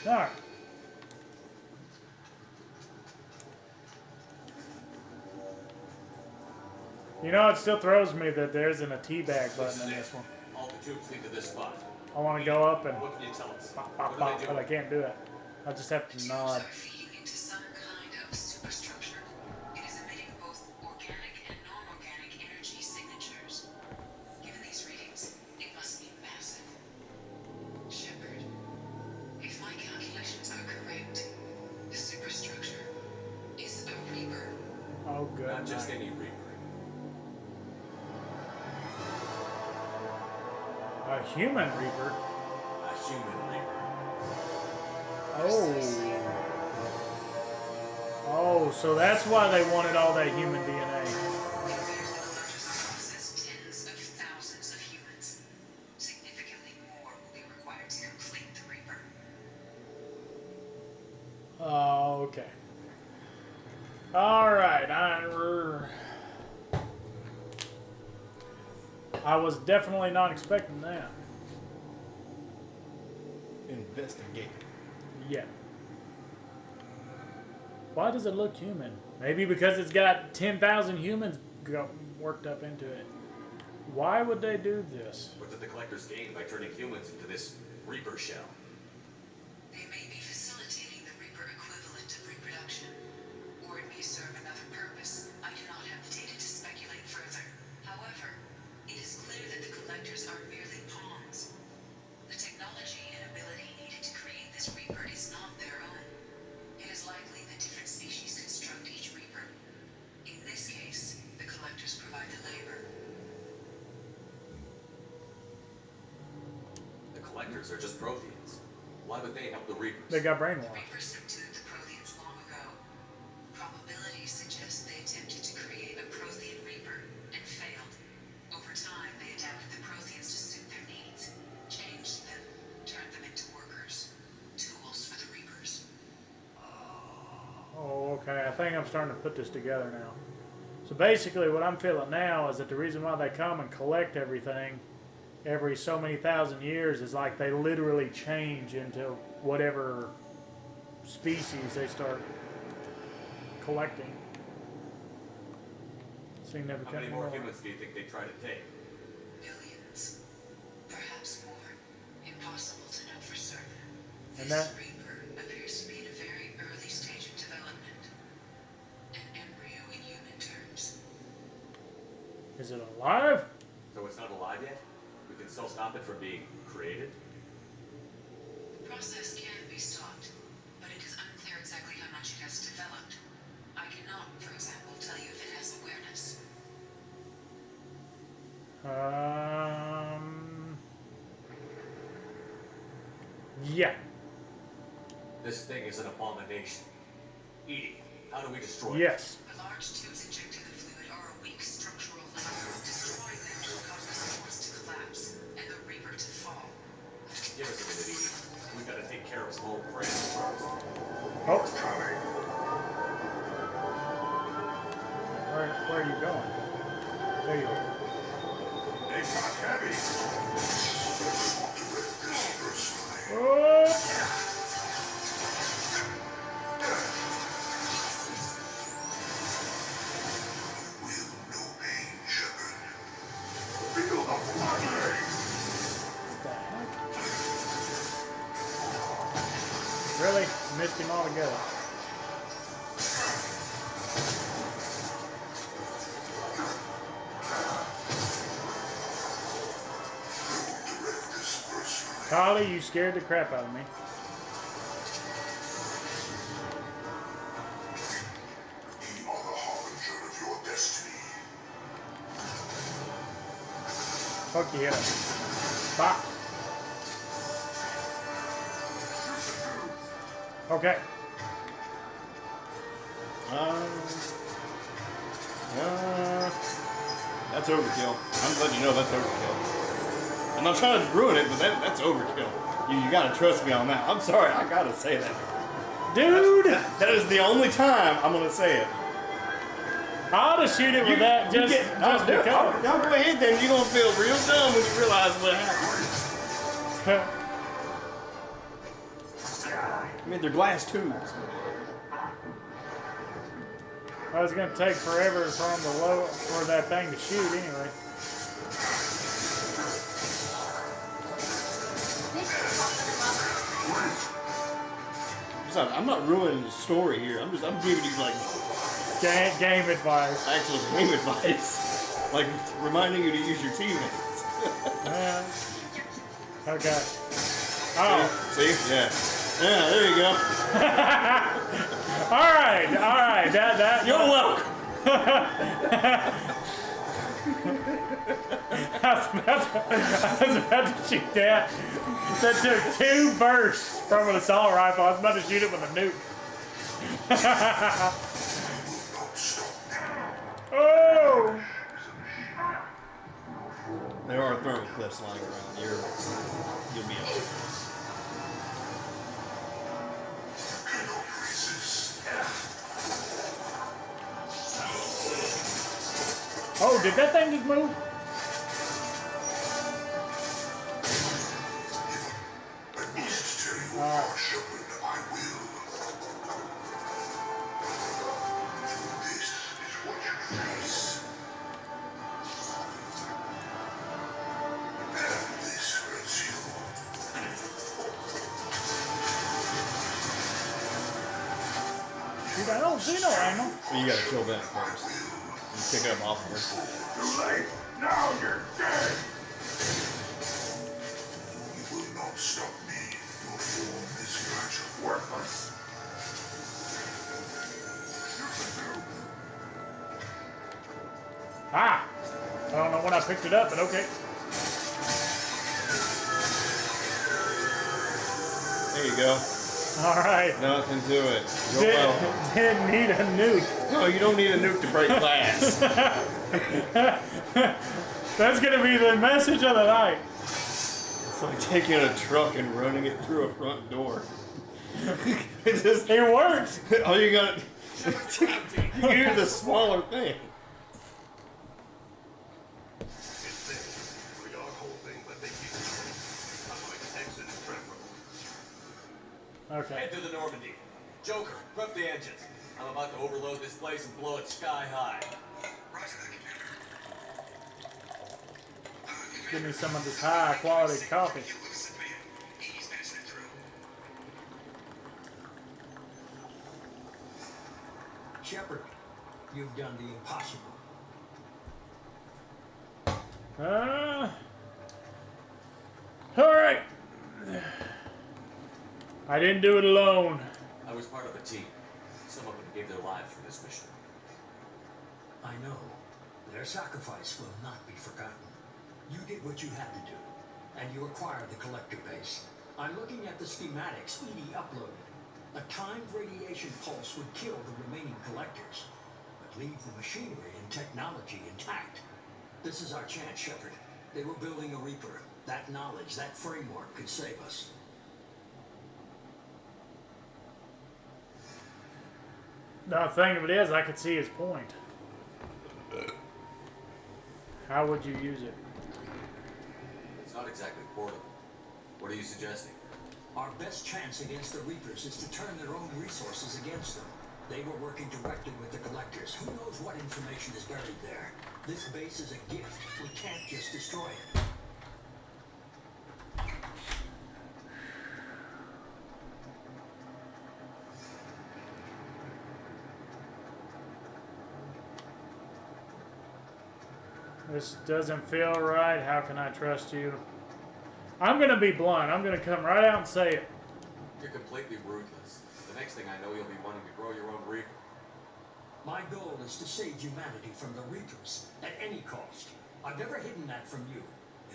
Alright. You know, it still throws me that there isn't a teabag button in this one. All the tubes lead to this spot. I want to go up and What can you tell us? pop, pop, What pop, do they but do? I can't do it. I just have to nod. Are feeding into some kind of superstructure. It is emitting both organic and non-organic energy signatures. Given these readings, it must be massive. Shepard, if my calculations are correct, the superstructure is a Reaper. Oh, good. Not just night. any Reaper. A human Reaper. A human Reaper. Oh. Oh, so that's why they wanted all that human DNA. It appears the Collectors have processed tens of thousands of humans. Significantly more will be required to complete the Reaper. Oh, okay. All right. I was definitely not expecting that. Investigate. Yeah. Why does it look human? Maybe because it's got 10,000 humans worked up into it. Why would they do this? What did the Collectors gain by turning humans into this Reaper shell? They may be facilitating the Reaper equivalent of reproduction, or it may serve another purpose. I do not have the data to speculate further. However, it is clear that the Collectors are merely pawns. The technology and ability needed to create this Reaper is not their own. It is likely that different species construct each Reaper. In this case, the Collectors provide the labor. The Collectors are just Protheans. Why would they help the Reapers? They got The brainwashed. Reapers subdued the Protheans long ago. Probabilities suggest they attempted to create a Prothean Reaper and failed. Over time, they adapted the Protheans to suit their needs, changed them, turned them into workers, tools for the Reapers. Oh, okay. I think I'm starting to put this together now. So basically what I'm feeling now is that the reason why they come and collect everything every so many thousand years is like they literally change into whatever species they start collecting. How many more humans do you think they try to take? Billions. And This that Reaper appears to be in a very early stage of development. An embryo in human terms. is it alive? So it's not alive yet? We can still stop it from being created? The process can be stopped, but it is unclear exactly how much it has developed. I cannot, for example, tell you if it has awareness. Yeah. This thing is an abomination. Edie, how do we destroy it? Yes. The large tubes injecting the fluid are a weak structural link. Destroying them will cause the supports to collapse and the Reaper to fall. Give us a minute, Edie. We've got to take care of small prey first. Oh. Where are you going? There you are. They got heavy. Oh. No pain, Shepard. Feel the fire. Really? Missed him altogether. Collie, you scared the crap out of me. You are the harbinger of your destiny. Fuck you, hit him. Bop. Okay. That's overkill. I'm letting you know that's overkill. I'm not trying to ruin it, but that's overkill. You gotta trust me on that. I'm sorry, I gotta say that. Dude! That is the only time I'm gonna say it. I ought to shoot it with that just Y'all because. go ahead then. You're gonna feel real dumb when you realize what happened. I mean, they're glass tubes. I was gonna take forever for that thing to shoot anyway. Besides, I'm not ruining the story here. I'm giving you like Game advice. actual game advice, like reminding you to use your teammates. Yeah. Okay. Oh. See? Yeah. Yeah. There you go. All right. That. You're welcome. I was about to shoot that. That took 2 bursts from an assault rifle. I was about to shoot it with a nuke. Oh! There are thermal clips lying around. You'll be okay. Oh, did that thing just move? Dude, I don't see no ammo. Well, you gotta kill that first. You pick it up off of her. Too late. Now you're dead. You will not stop me. Your form is fragile. Worthless. Ah! I don't know when I picked it up, but okay. There you go. All right. Nothing to it. You're welcome. Didn't need a nuke. No, you don't need a nuke to break glass. That's gonna be the message of the night. It's like taking a truck and running it through a front door. It works. All you got, you hear the smaller thing. Okay. Head to the Normandy. Joker, prep the engines. I'm about to overload this place and blow it sky high. Roger that, Commander. Give me some of this high quality coffee. You listen, man. He's passing it through. Shepard, you've done the impossible. All right. I didn't do it alone. I was part of a team. Some of them gave their lives for this mission. I know. Their sacrifice will not be forgotten. You did what you had to do, and you acquired the collector base. I'm looking at the schematics Edie uploaded. A timed radiation pulse would kill the remaining collectors, but leave the machinery and technology intact. This is our chance, Shepard. They were building a Reaper. That knowledge, that framework could save us. The thing of it is, I could see his point. How would you use it? It's not exactly portable. What are you suggesting? Our best chance against the Reapers is to turn their own resources against them. They were working directly with the collectors. Who knows what information is buried there? This base is a gift. We can't just destroy it. This doesn't feel right. How can I trust you? I'm going to be blunt. I'm going to come right out and say it. You're completely ruthless. The next thing I know, you'll be wanting to grow your own Reaper. My goal is to save humanity from the Reapers, at any cost. I've never hidden that from you.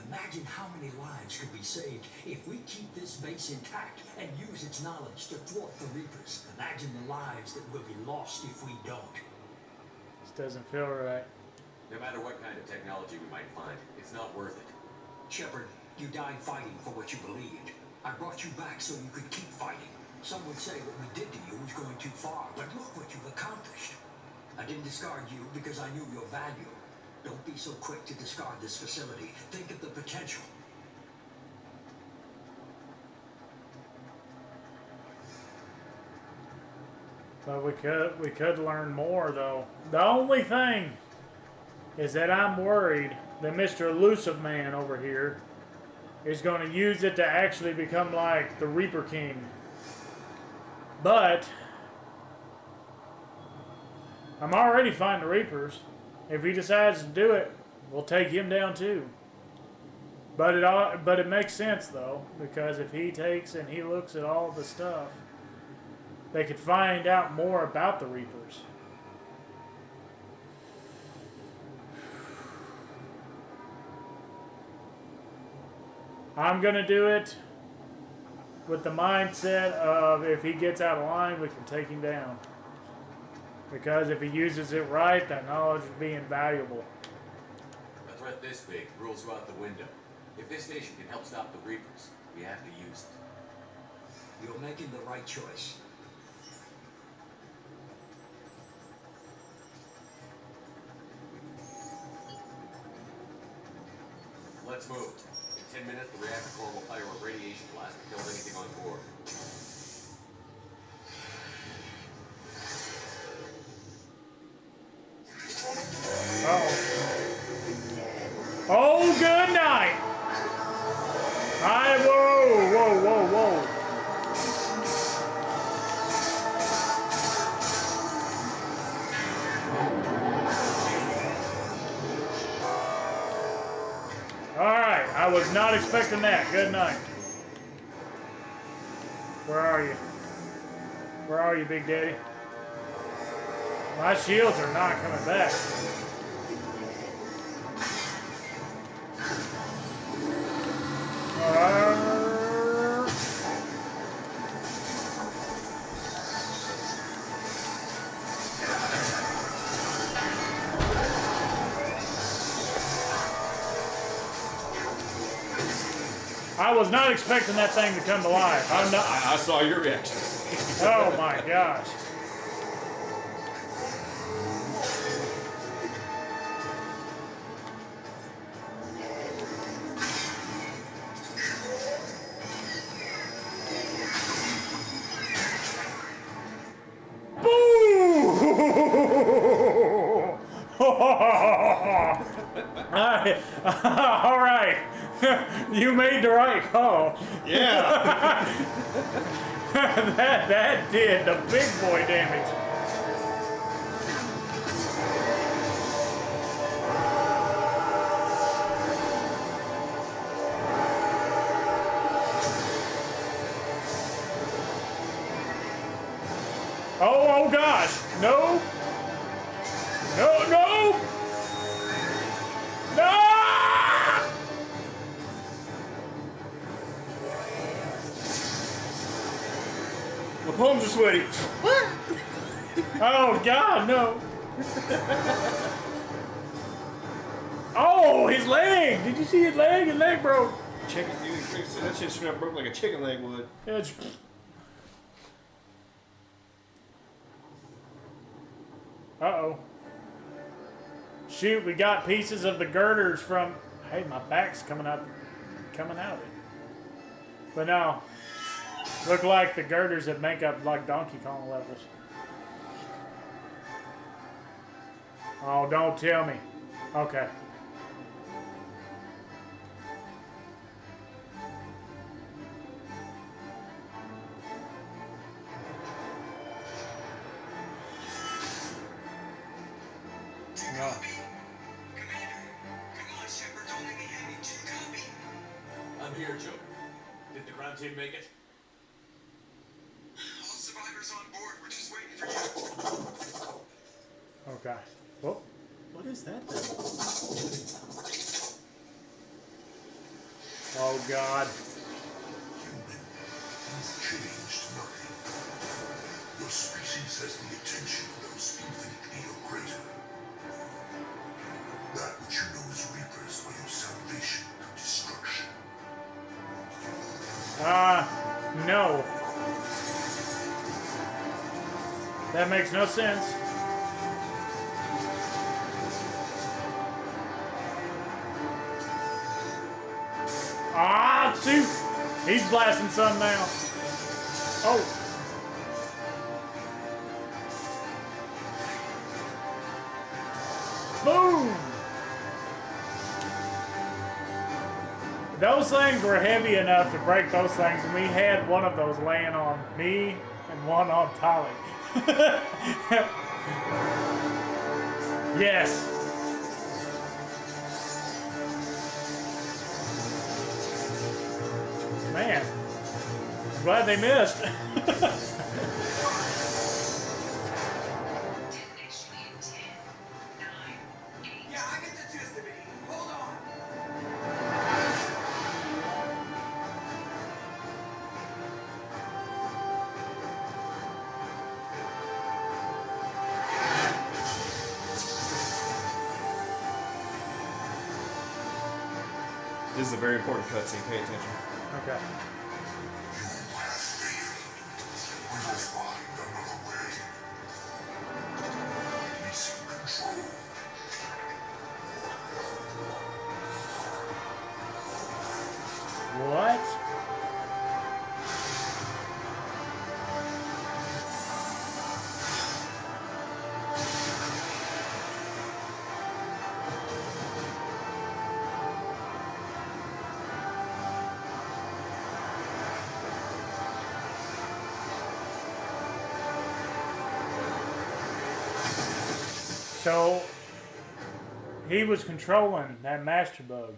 Imagine how many lives could be saved if we keep this base intact and use its knowledge to thwart the Reapers. Imagine the lives that will be lost if we don't. This doesn't feel right. No matter what kind of technology we might find, it's not worth it. Shepard, you died fighting for what you believed. I brought you back so you could keep fighting. Some would say what we did to you was going too far, but look what you've accomplished. I didn't discard you because I knew your value. Don't be so quick to discard this facility. Think of the potential. But we could learn more though. The only thing is that I'm worried that Mr. Elusive Man over here is going to use it to actually become like the Reaper King. But I'm already fighting the Reapers. If he decides to do it, we'll take him down too. But it makes sense though, because if he takes and he looks at all the stuff, they could find out more about the Reapers. I'm going to do it with the mindset of if he gets out of line, we can take him down. Because if he uses it right, that knowledge would be invaluable. A threat this big rules you out the window. If this nation can help stop the Reapers, we have to use it. You're making the right choice. Let's move. In 10 minutes, the reactor core will fire a radiation blast to kill anything on board. Oh, good night. Whoa. All right, I was not expecting that. Good night. Where are you? Where are you, Big Daddy? My shields are not coming back. I was not expecting that thing to come to life. I saw your reaction. Oh my gosh. All right. You made the right call. Yeah. that did the big boy damage. Oh gosh! No! No! No! No! My palms are sweaty. Oh God, no! Oh, his leg! Did you see his leg? His leg broke. Chicken, dude, that shit straight up broke like a chicken leg would. It's... Uh-oh. Shoot, we got pieces of the girders from... Hey, my back's coming out of it. But no. Look like the girders that make up like Donkey Kong levels. Oh, don't tell me. Okay. No. Commander, come on, Shepard's only be having 2 copy. I'm here, Joker. Did the ground team make it? All survivors on board. We're just waiting for you. Okay. Whoa. What is that thing? Oh God. You've changed nothing. Your species has the attention of those infinitely or greater. That which you know as Reapers are your salvation from destruction. No. That makes no sense. Ah, shoot! He's blasting some now. Oh. Boom! Those things were heavy enough to break those things, and we had one of those laying on me and one on Tali. Yes. Man, glad they missed. Detonation in 10, 9, 8. Yeah, I get the gist of it. Hold on. This is a very important cutscene. Pay attention. Okay. You have faith. We will find another way. He's in control. What? So he was controlling that master bug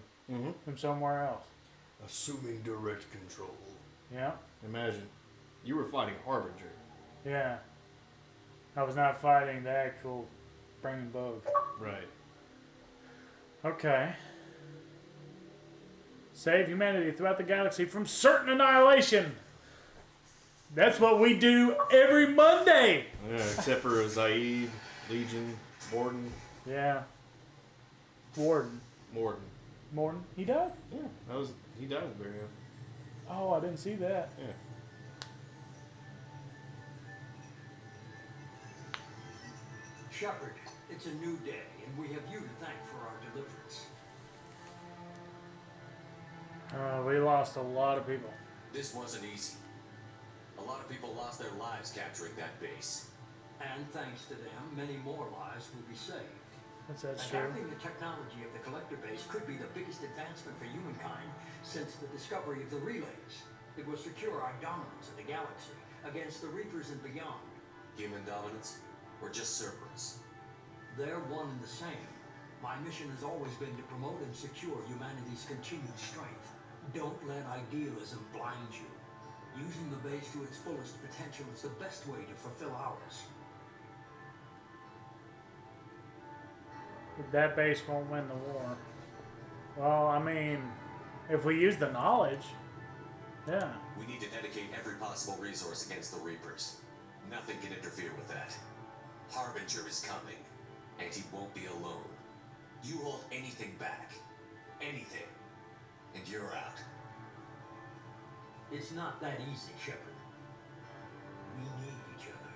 from somewhere else. Assuming direct control. Yeah. Imagine. You were fighting Harbinger. Yeah. I was not fighting the actual brain bug. Right. Okay. Save humanity throughout the galaxy from certain annihilation. That's what we do every Monday. Yeah, except for Zaid, Legion, Morden. Yeah. Warden. Morden. Morton. He died? Yeah, he died at the very end. Oh, I didn't see that. Yeah. Shepard, it's a new day, and we have you to thank for our deliverance. We lost a lot of people. This wasn't easy. A lot of people lost their lives capturing that base. And thanks to them, many more lives will be saved. That's true. Adapting the technology of the collector base could be the biggest advancement for humankind since the discovery of the relays. It will secure our dominance of the galaxy against the Reapers and beyond. Human dominance? Or just Cerberus? They're one and the same. My mission has always been to promote and secure humanity's continued strength. Don't let idealism blind you. Using the base to its fullest potential is the best way to fulfill ours. That base won't win the war. Well, I mean, if we use the knowledge, yeah. We need to dedicate every possible resource against the Reapers. Nothing can interfere with that. Harbinger is coming, and he won't be alone. You hold anything back, anything, and you're out. It's not that easy, Shepard. We need each other.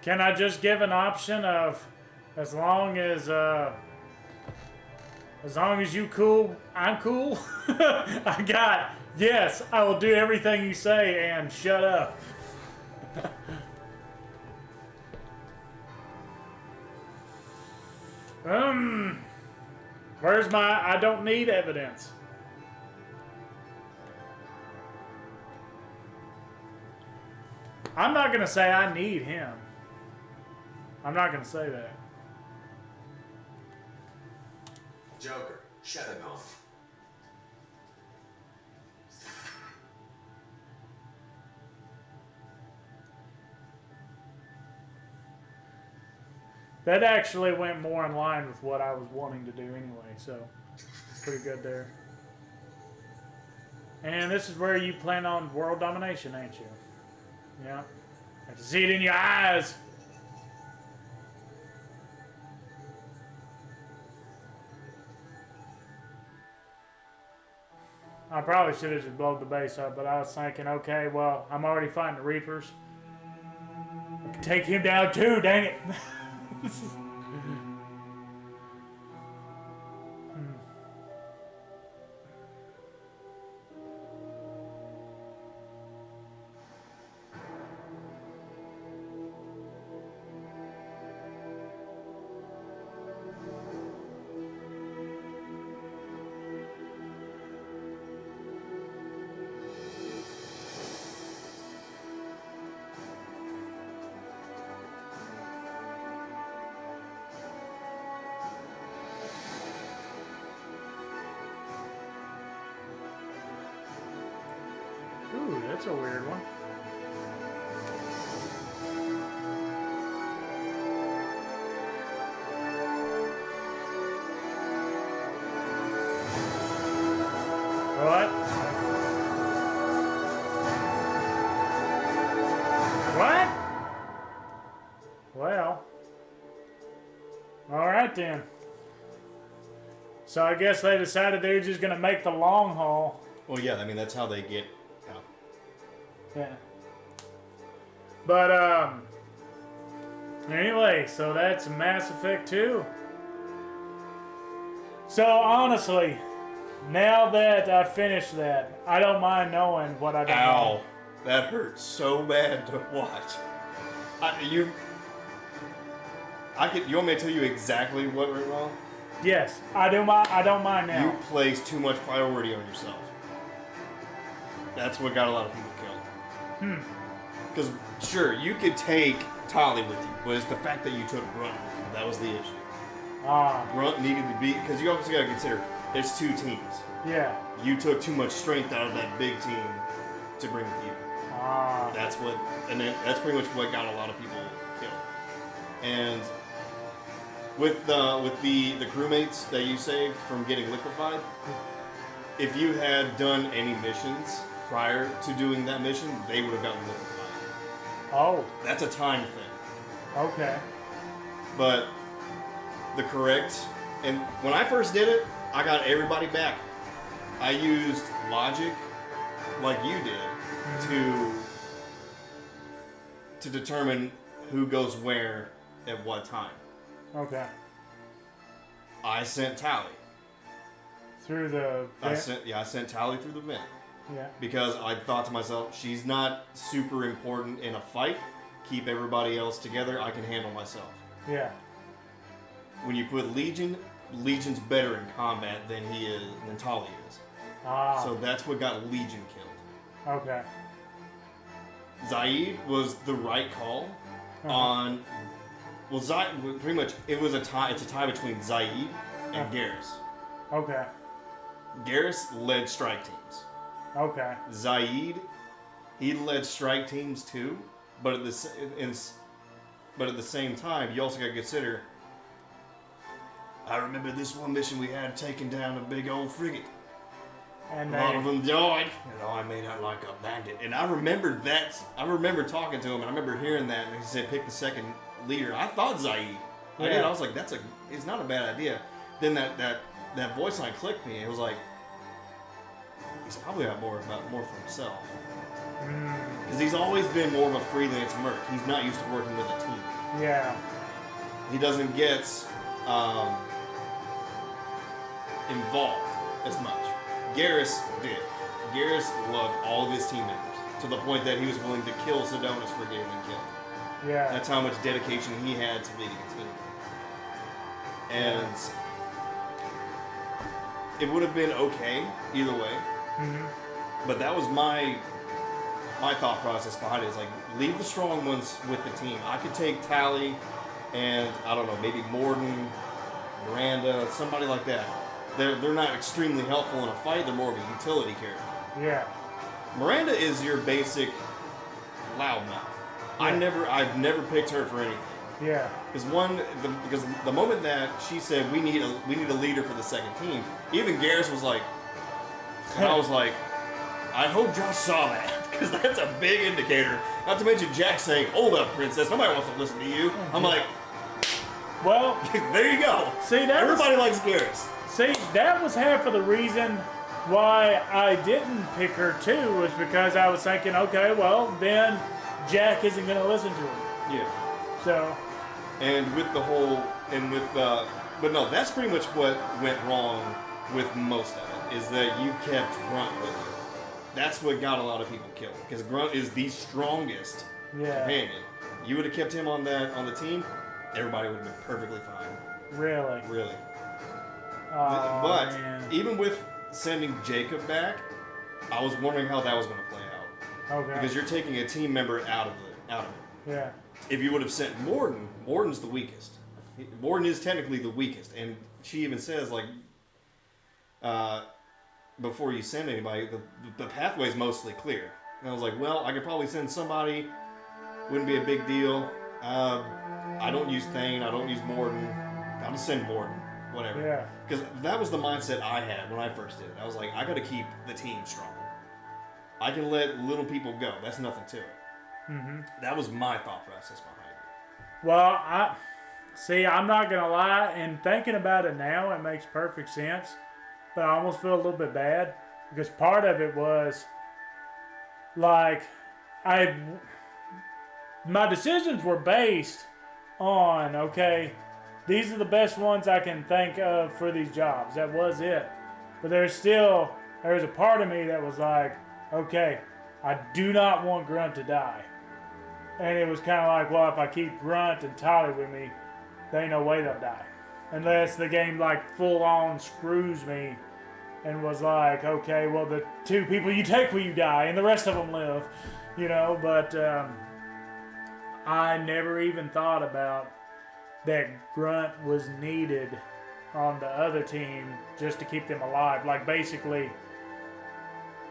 Can I just give an option of as long as you cool, I'm cool? I got yes, I will do everything you say and shut up. Where's my I don't need evidence? I'm not gonna say I need him. I'm not gonna say that. Joker, shut him off. That actually went more in line with what I was wanting to do anyway, so pretty good there. And this is where you plan on world domination, ain't you? Yeah. I can see it in your eyes. I probably should have just blown the base up, but I was thinking, okay, well, I'm already fighting the Reapers. I can take him down too, dang it. Ooh, that's a weird one. What? What? Well. Alright then. So I guess they decided they were just gonna make the long haul. Well, yeah, I mean, that's how they get out. Yeah. But, anyway, so that's Mass Effect 2. So, honestly, now that I finished that, I don't mind knowing what I don't Ow. know. That hurts so bad to watch. You want me to tell you exactly what went wrong? Yes, I don't mind now. You placed too much priority on yourself. That's what got a lot of people killed. Because, sure, you could take Tali with you, but it's the fact that you took Grunt with you. That was the issue. Grunt needed to be... Because you also got to consider, there's two teams. Yeah. You took too much strength out of that big team to bring with you. That's what... And then that's pretty much what got a lot of people killed. And with the crewmates that you saved from getting liquefied, if you had done any missions prior to doing that mission, they would have gotten liquefied. Oh. That's a time thing. Okay. But the correct... And when I first did it, I got everybody back. I used logic, like you did, to determine who goes where at what time. Okay. I sent Tali. Through the vent? I sent Tali through the vent. Yeah. Because I thought to myself, she's not super important in a fight. Keep everybody else together. I can handle myself. Yeah. When you put Legion, Legion's better in combat than Tali is. So that's what got Legion killed. Okay. Zaid was the right call on... Well, pretty much, it was a tie. It's a tie between Zaid and Garrus. Okay. Garrus led strike teams. Okay. Zaid, he led strike teams too, but But at the same time, you also got to consider. I remember this one mission we had taking down a big old frigate. And A lot of them died, and I made out like a bandit. And I remember that. I remember talking to him, and I remember hearing that. And he said, "Pick the second leader." I thought Zaid. I did. I was like, it's not a bad idea. Then that voice line clicked me. It was like, he's probably got more for himself. Because he's always been more of a freelance merc. He's not used to working with a team. Yeah. He doesn't get involved as much. Garrus did. Garrus loved all of his team members to the point that he was willing to kill Sidonis for getting them killed. Yeah. That's how much dedication he had to leading a team. And it would have been okay either way. But that was my thought process behind it. Is like, leave the strong ones with the team. I could take Tally and, I don't know, maybe Morden, Miranda, somebody like that. They're not extremely helpful in a fight. They're more of a utility character. Yeah. Miranda is your basic loudmouth. I've never picked her for anything. Yeah. Because the moment that she said we need a leader for the second team, even Garrus was like, and I was like, I hope Josh saw that, because that's a big indicator. Not to mention Jack saying, "Hold up, princess, nobody wants to listen to you." I'm like, well, there you go. See, everybody likes Garrus. See, that was half of the reason why I didn't pick her too, was because I was thinking, okay, well, then Jack isn't going to listen to her. Yeah. So. And with the whole, but no, that's pretty much what went wrong with most of it, is that you kept Grunt with you. That's what got a lot of people killed, because Grunt is the strongest companion. You would have kept him on the team, everybody would have been perfectly fine. Really? Really. Oh, but man. even with sending Jacob back, I was wondering how that was going to play out. Okay. Because you're taking a team member out of it. Yeah. If you would have sent Morden, Morden's the weakest. Morden is technically the weakest, and she even says, like, before you send anybody, the pathway's mostly clear. And I was like, well, I could probably send somebody. Wouldn't be a big deal. I don't use Thane. I don't use Morden. I'll just send Morden. Whatever. Yeah. Because that was the mindset I had when I first did it. I was like, I got to keep the team strong. I can let little people go. That's nothing to it. Mm-hmm. That was my thought process behind it. Well, I'm not going to lie, and thinking about it now, it makes perfect sense. But I almost feel a little bit bad, because part of it was, like, my decisions were based on, okay, these are the best ones I can think of for these jobs. That was it. But there was a part of me that was like, okay, I do not want Grunt to die. And it was kind of like, well, if I keep Grunt and Tolly with me, there ain't no way they'll die. Unless the game, like, full on screws me and was like, okay, well, the two people you take will you die, and the rest of them live. You know, but I never even thought about that Grunt was needed on the other team just to keep them alive. Like, basically,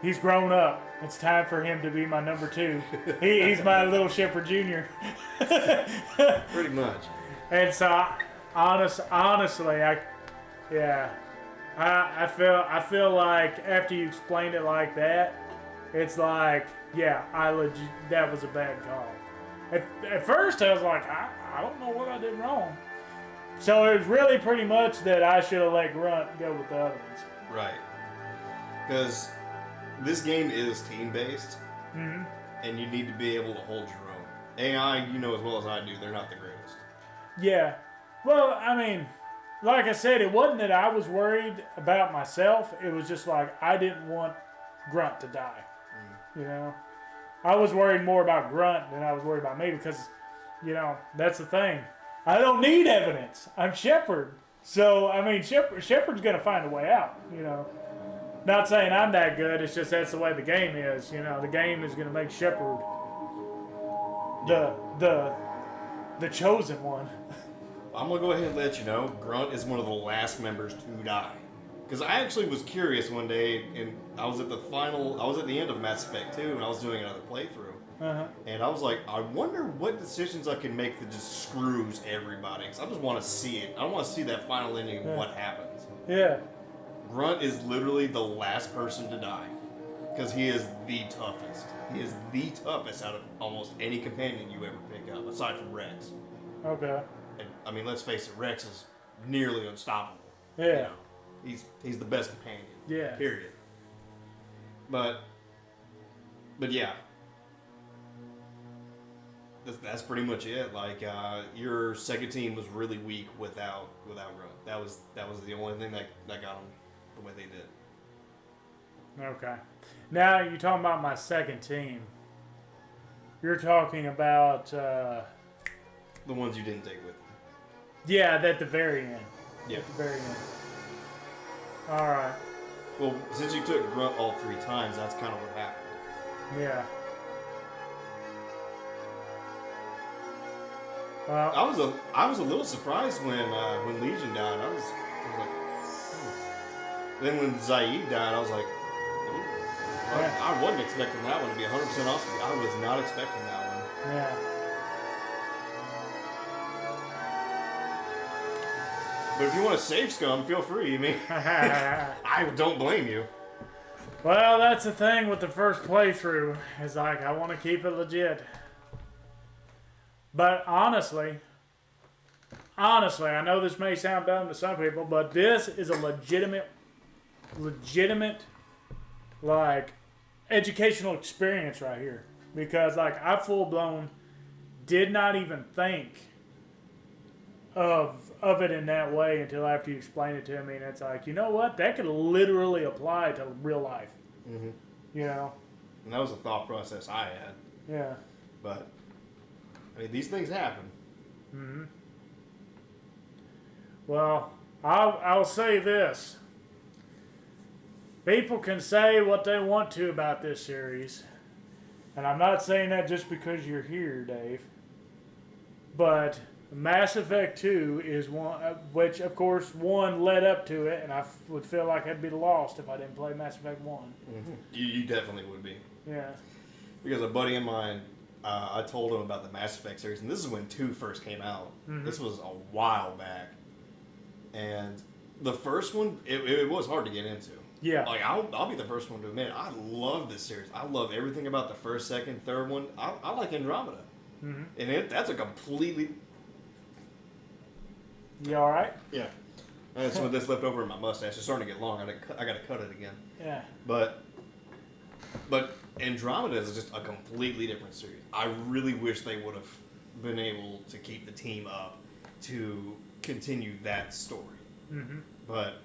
he's grown up. It's time for him to be my number 2. He's my little Shepard Jr. Pretty much. And so, honestly, I feel like after you explained it like that, it's like, yeah, that was a bad call. At first, I was like, I don't know what I did wrong. So it was really pretty much that I should have let Grunt go with the other ones. Right. Because this game is team-based, and you need to be able to hold your own. AI, you know as well as I do, they're not the greatest. Yeah. Well, I mean, like I said, it wasn't that I was worried about myself. It was just like, I didn't want Grunt to die. You know? I was worried more about Grunt than I was worried about me because, you know, that's the thing. I don't need evidence. I'm Shepard. So, I mean, Shepard's going to find a way out, you know. Not saying I'm that good, it's just that's the way the game is. You know, the game is going to make Shepard the chosen one. I'm going to go ahead and let you know, Grunt is one of the last members to die. Because I actually was curious one day, and I was at the end of Mass Effect 2, and I was doing another playthrough. Uh-huh. And I was like, I wonder what decisions I can make that just screws everybody. Because I just want to see it. I want to see that final ending of what happens. Yeah. Grunt is literally the last person to die. Because he is the toughest. He is the toughest out of almost any companion you ever pick up, aside from Rex. Okay. And, I mean, let's face it, Rex is nearly unstoppable. Yeah. You know, he's the best companion. Yeah. Period. But yeah. That's pretty much it. Like, your second team was really weak without Grunt. That was the only thing that got them the way they did. Okay. Now you're talking about my second team. You're talking about The ones you didn't take with you. yeah, at the very end. Yeah. At the very end. All right. Well, since you took Grunt all 3 times, that's kind of what happened. Yeah. Well, I was a little surprised when Legion died. I was like, Then when Zaid died, I was like, yeah. I wasn't expecting that one to be 100% awesome. I was not expecting that one. Yeah. But if you want to save Scum, feel free. I mean, I don't blame you. Well, that's the thing with the first playthrough. Is like, I want to keep it legit. But honestly, I know this may sound dumb to some people, but this is a legitimate, like, educational experience right here. Because, like, I full-blown did not even think of it in that way until after you explained it to me. And it's like, you know what? That could literally apply to real life. Mm-hmm. You know? And that was a thought process I had. Yeah. But, I mean, these things happen. Mm-hmm. Well, I'll say this. People can say what they want to about this series. And I'm not saying that just because you're here, Dave. But Mass Effect 2 is one, which, of course, 1 led up to it. And I would feel like I'd be lost if I didn't play Mass Effect 1. Mm-hmm. You definitely would be. Yeah. Because a buddy of mine, I told him about the Mass Effect series, and this is when 2 first came out. Mm-hmm. This was a while back. And the first one, it was hard to get into. Yeah. Like, I'll be the first one to admit, I love this series. I love everything about the first, second, third one. I like Andromeda. Mm-hmm. And that's a completely... You all right? Yeah. And some of this left over in my mustache. It's starting to get long. I got to cut it again. Yeah. But Andromeda is just a completely different series. I really wish they would have been able to keep the team up to continue that story. Mm-hmm. But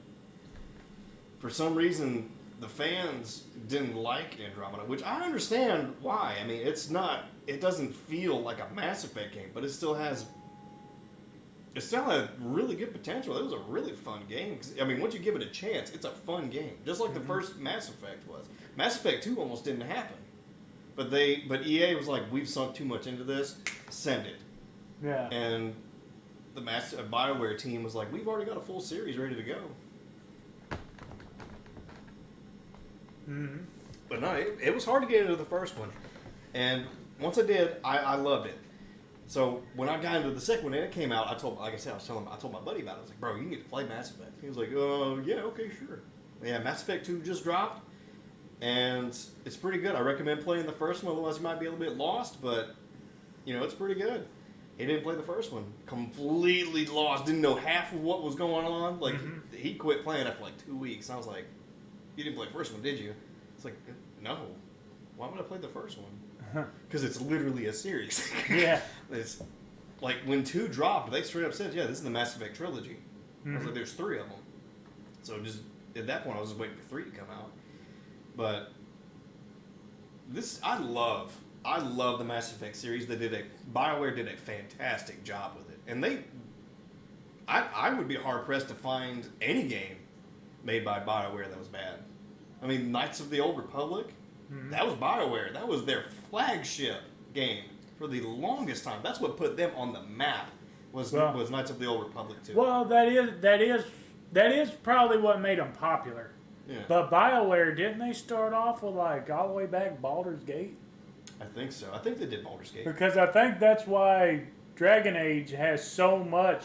for some reason, the fans didn't like Andromeda, which I understand why. I mean, it doesn't feel like a Mass Effect game, but it still had really good potential. It was a really fun game. I mean, once you give it a chance, it's a fun game. Just like the first Mass Effect was. Mass Effect 2 almost didn't happen. But EA was like, we've sunk too much into this, send it. Yeah. And the BioWare team was like, we've already got a full series ready to go. Mm-hmm. But no, it was hard to get into the first one. And once I did, I loved it. So when I got into the second one and it came out, I told my buddy about it. I was like, bro, you need to play Mass Effect. He was like, yeah, okay, sure. Yeah, Mass Effect 2 just dropped, and it's pretty good. I recommend playing the first one, otherwise you might be a little bit lost, but, you know, it's pretty good. He didn't play the first one. Completely lost. Didn't know half of what was going on. Like, he quit playing after like 2 weeks. I was like, you didn't play the first one, did you? It's like, no. Why would I play the first one? Because it's literally a series. Yeah. It's like when 2 dropped, they straight up said, yeah, this is the Mass Effect trilogy. I was like, there's 3 of them. So just at that point, I was just waiting for 3 to come out. But I love the Mass Effect series. BioWare did a fantastic job with it. And I would be hard pressed to find any game made by BioWare that was bad. I mean, Knights of the Old Republic, that was BioWare. That was their flagship game for the longest time. That's what put them on the map. Was Knights of the Old Republic 2. Well, that is that is probably what made them popular. Yeah. But BioWare, didn't they start off with like all the way back Baldur's Gate? I think so. I think they did Baldur's Gate. Because I think that's why Dragon Age has so much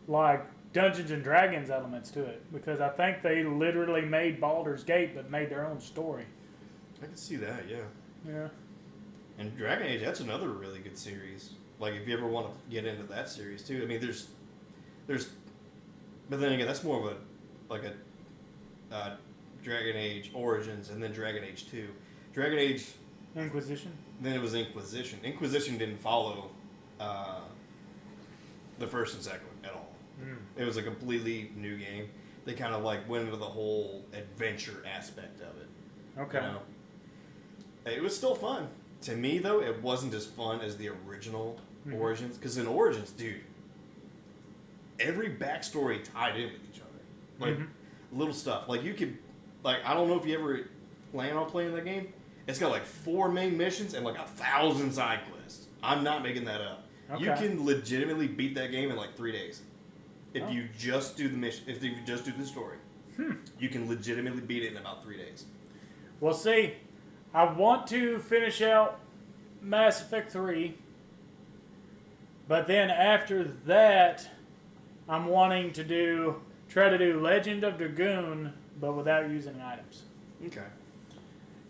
like Dungeons and Dragons elements to it. Because I think they literally made Baldur's Gate but made their own story. I can see that, yeah. Yeah. And Dragon Age, that's another really good series. Like, if you ever want to get into that series, too. I mean, there's... But then again, that's more of a Dragon Age Origins and then Dragon Age 2. Dragon Age... Inquisition? Then it was Inquisition. Inquisition didn't follow the first and second one at all. It was a completely new game. They kind of like went into the whole adventure aspect of it. Okay. You know? It was still fun. To me, though, it wasn't as fun as the original Origins. Because in Origins, dude, every backstory tied in with each other. Like, little stuff. Like, you could... Like, I don't know if you ever plan on playing that game. It's got like 4 main missions and like 1,000 side quests. I'm not making that up. Okay. You can legitimately beat that game in like 3 days. If you just do the mission, if you just do the story, you can legitimately beat it in about 3 days. Well, see, I want to finish out Mass Effect 3, but then after that, I'm wanting to try to do Legend of Dragoon, but without using items. Okay.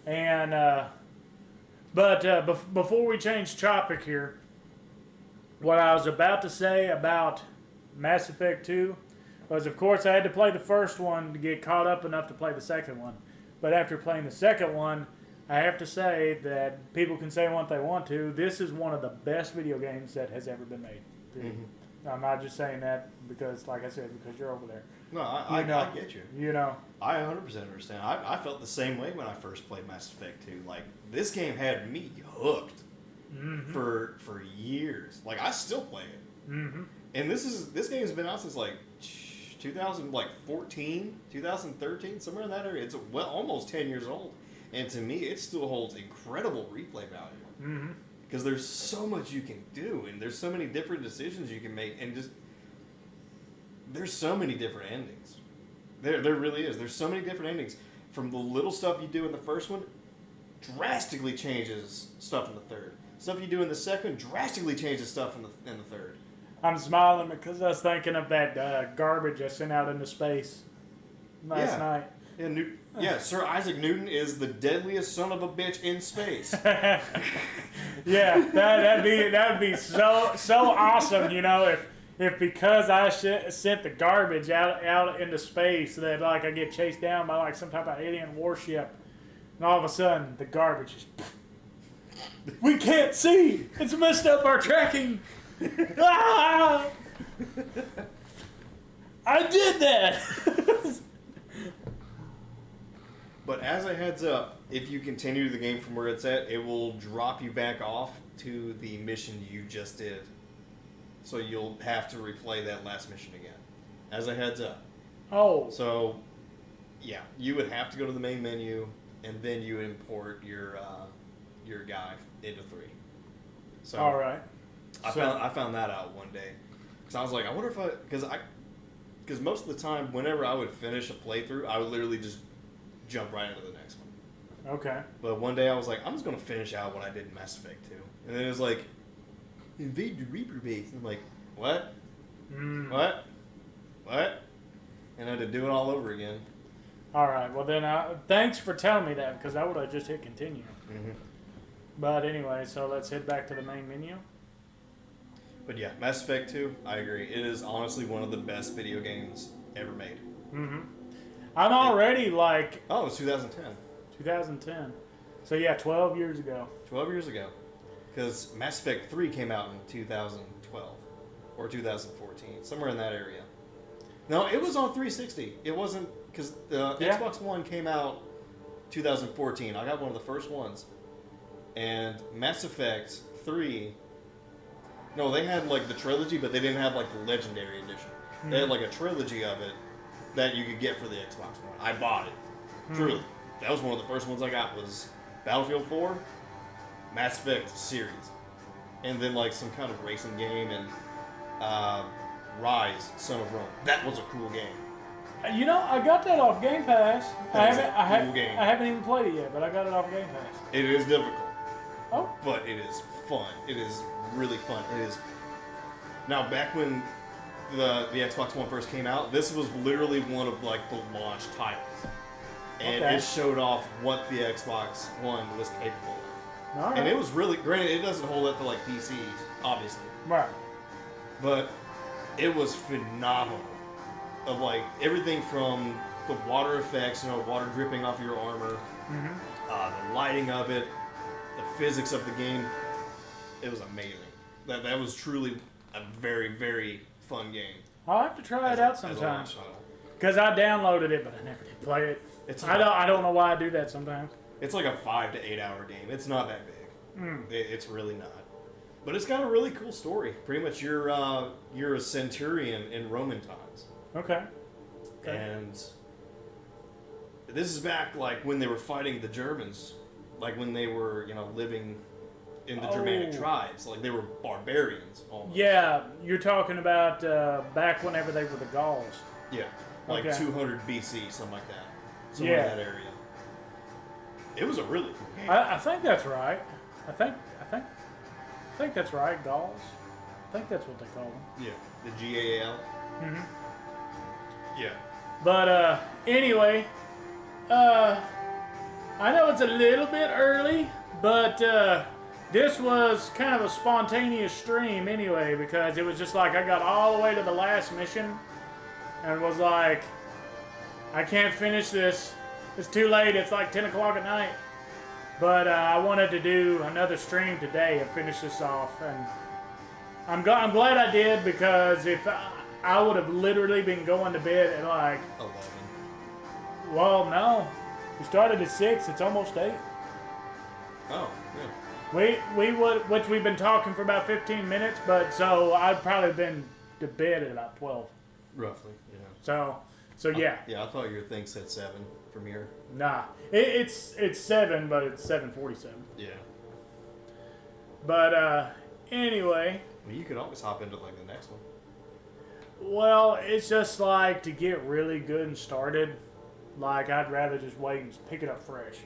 And, before we change topic here, what I was about to say about Mass Effect 2 was, of course, I had to play the first one to get caught up enough to play the second one. But after playing the second one, I have to say that people can say what they want to. This is one of the best video games that has ever been made. I'm not just saying that because, like I said, because you're over there. No, I get you. You know. I 100% understand. I felt the same way when I first played Mass Effect 2. Like, this game had me hooked for years. Like, I still play it. And this game's been out since like 2014, 2013, somewhere in that area. It's almost 10 years old, and to me, it still holds incredible replay value. Because there's so much you can do, and there's so many different decisions you can make, and just there's so many different endings. There really is. There's so many different endings. From the little stuff you do in the first one, drastically changes stuff in the third. Stuff you do in the second drastically changes stuff in the third. I'm smiling because I was thinking of that garbage I sent out into space last night. Yeah, Sir Isaac Newton is the deadliest son of a bitch in space. Yeah, that would be so awesome, you know, if because I sent the garbage out into space that like I get chased down by like some type of alien warship, and all of a sudden the garbage is. We can't see. It's messed up our tracking. Ah! I did that. But as a heads up, if you continue the game from where it's at, it will drop you back off to the mission you just did. So you'll have to replay that last mission again. As a heads up. Oh. So, yeah, you would have to go to the main menu, and then you import your guy into 3. So all right. I found that out one day. Because I was like, I wonder if because most of the time, whenever I would finish a playthrough, I would literally just jump right into the next one. Okay. But one day I was like, I'm just going to finish out what I did in Mass Effect 2. And then it was like, invade the Reaper base. And I'm like, what? What? And I had to do it all over again. All right. Well, then, thanks for telling me that, because I would have just hit continue. But anyway, so let's head back to the main menu. But yeah, Mass Effect 2, I agree. It is honestly one of the best video games ever made. I'm already like... Oh, it's 2010. 2010. So yeah, 12 years ago. 12 years ago. Because Mass Effect 3 came out in 2012. Or 2014. Somewhere in that area. No, it was on 360. It wasn't... Because the Xbox One came out 2014. I got one of the first ones. And Mass Effect 3... No, they had like the trilogy, but they didn't have like the Legendary Edition. They had like a trilogy of it that you could get for the Xbox One. I bought it. Truly. That was one of the first ones I got was Battlefield 4, Mass Effect series. And then like some kind of racing game and Rise, Son of Rome. That was a cool game. You know, I got that off Game Pass. I That is haven't. a cool game. I haven't even played it yet, but I got it off Game Pass. It is difficult, Oh, but it is fun. It is really fun. It is. Now, back when the Xbox One first came out, this was literally one of like the launch titles, and Okay. it showed off what the Xbox One was capable of. all right. And it was really, granted, it doesn't hold up to like PCs, obviously, right. but it was phenomenal. Of like everything from the water effects, you know, water dripping off your armor, the lighting of it, the physics of the game. It was amazing. That was truly a very, very fun game. I'll have to try it out sometime. Because I downloaded it, but I never did play it. I don't know why I do that sometimes. It's like a 5 to 8 hour game. It's not that big. It's really not. But it's got a really cool story. Pretty much you're a centurion in Roman times. Okay. And this is back like when they were fighting the Germans, like when they were, you know, living in the Germanic tribes, like they were barbarians almost. Yeah, you're talking about back whenever they were the Gauls. Yeah, like Okay. 200 BC, something like that. Somewhere in that area. It was a really cool game. I think that's right. I think that's right. Gauls. I think that's what they call them. Yeah, the GAL. Yeah. But anyway, I know it's a little bit early, but this was kind of a spontaneous stream anyway, because it was just like I got all the way to the last mission and was like, I can't finish this. It's too late. It's like 10 o'clock at night. But I wanted to do another stream today and finish this off. And I'm glad I did, because if I would have literally been going to bed at like 11. Well, no. We started at 6. It's almost 8. Oh, yeah. We would, which we've been talking for about 15 minutes, but so I'd probably been to bed at about 12. Roughly, yeah. So yeah. Yeah, I thought your thing said 7 from here. Nah. It's 7, but it's 7:47. Yeah. But anyway. I mean, you could always hop into like the next one. Well, it's just like to get really good and started. Like I'd rather just wait and pick it up fresh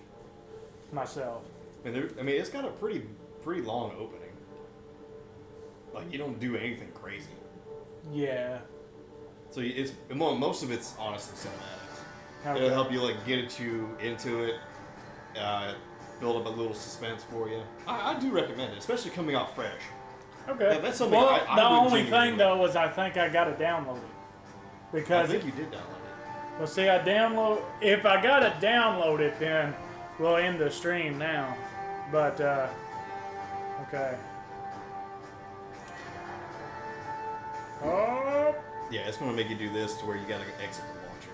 myself. I mean, it's got a pretty long opening. Like you don't do anything crazy. Yeah. So it's most of it's honestly cinematics. Okay. It'll help you like get you into it, build up a little suspense for you. I do recommend it, especially coming out fresh. Okay. That's something well, I the would only genuinely thing though was I think I got to download it because I think you did download it. well, see, if I got it downloaded, then we'll end the stream now. But okay. Oh. Yeah, it's gonna make you do this to where you gotta exit the launcher.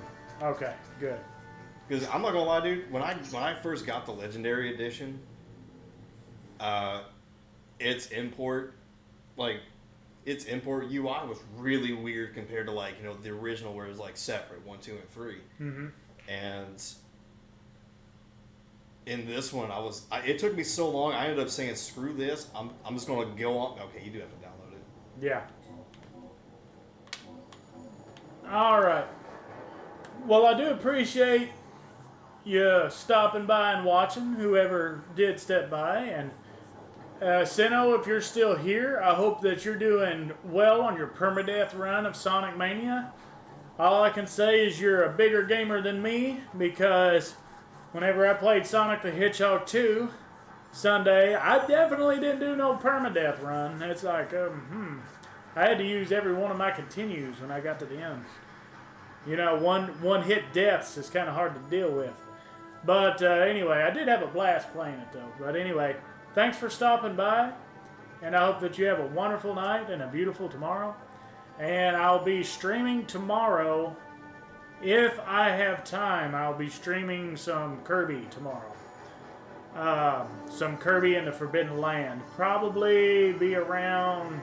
Okay. Good. Because I'm not gonna lie, dude. When I first got the Legendary Edition, its import UI was really weird compared to like the original where it was like separate 1, 2, and 3. Mm-hmm. And in this one, it took me so long. I ended up saying, "Screw this! I'm just gonna go on." Okay, you do have to download it. Yeah. All right. Well, I do appreciate you stopping by and watching, whoever did step by. And Sino, if you're still here, I hope that you're doing well on your permadeath run of Sonic Mania. All I can say is you're a bigger gamer than me, because whenever I played Sonic the Hedgehog 2 Sunday, I definitely didn't do no permadeath run. It's like, I had to use every one of my continues when I got to the end. One hit deaths is kind of hard to deal with. But anyway, I did have a blast playing it though. But anyway, thanks for stopping by, and I hope that you have a wonderful night and a beautiful tomorrow. And I'll be streaming tomorrow. If I have time, I'll be streaming some Kirby tomorrow. Some Kirby in the Forbidden Land. Probably be around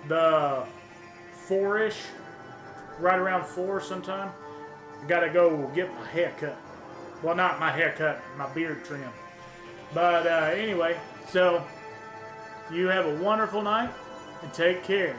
the 4-ish, right around 4 sometime. I gotta go get my hair cut. Well, not my hair cut, my beard trim. But anyway, so you have a wonderful night and take care.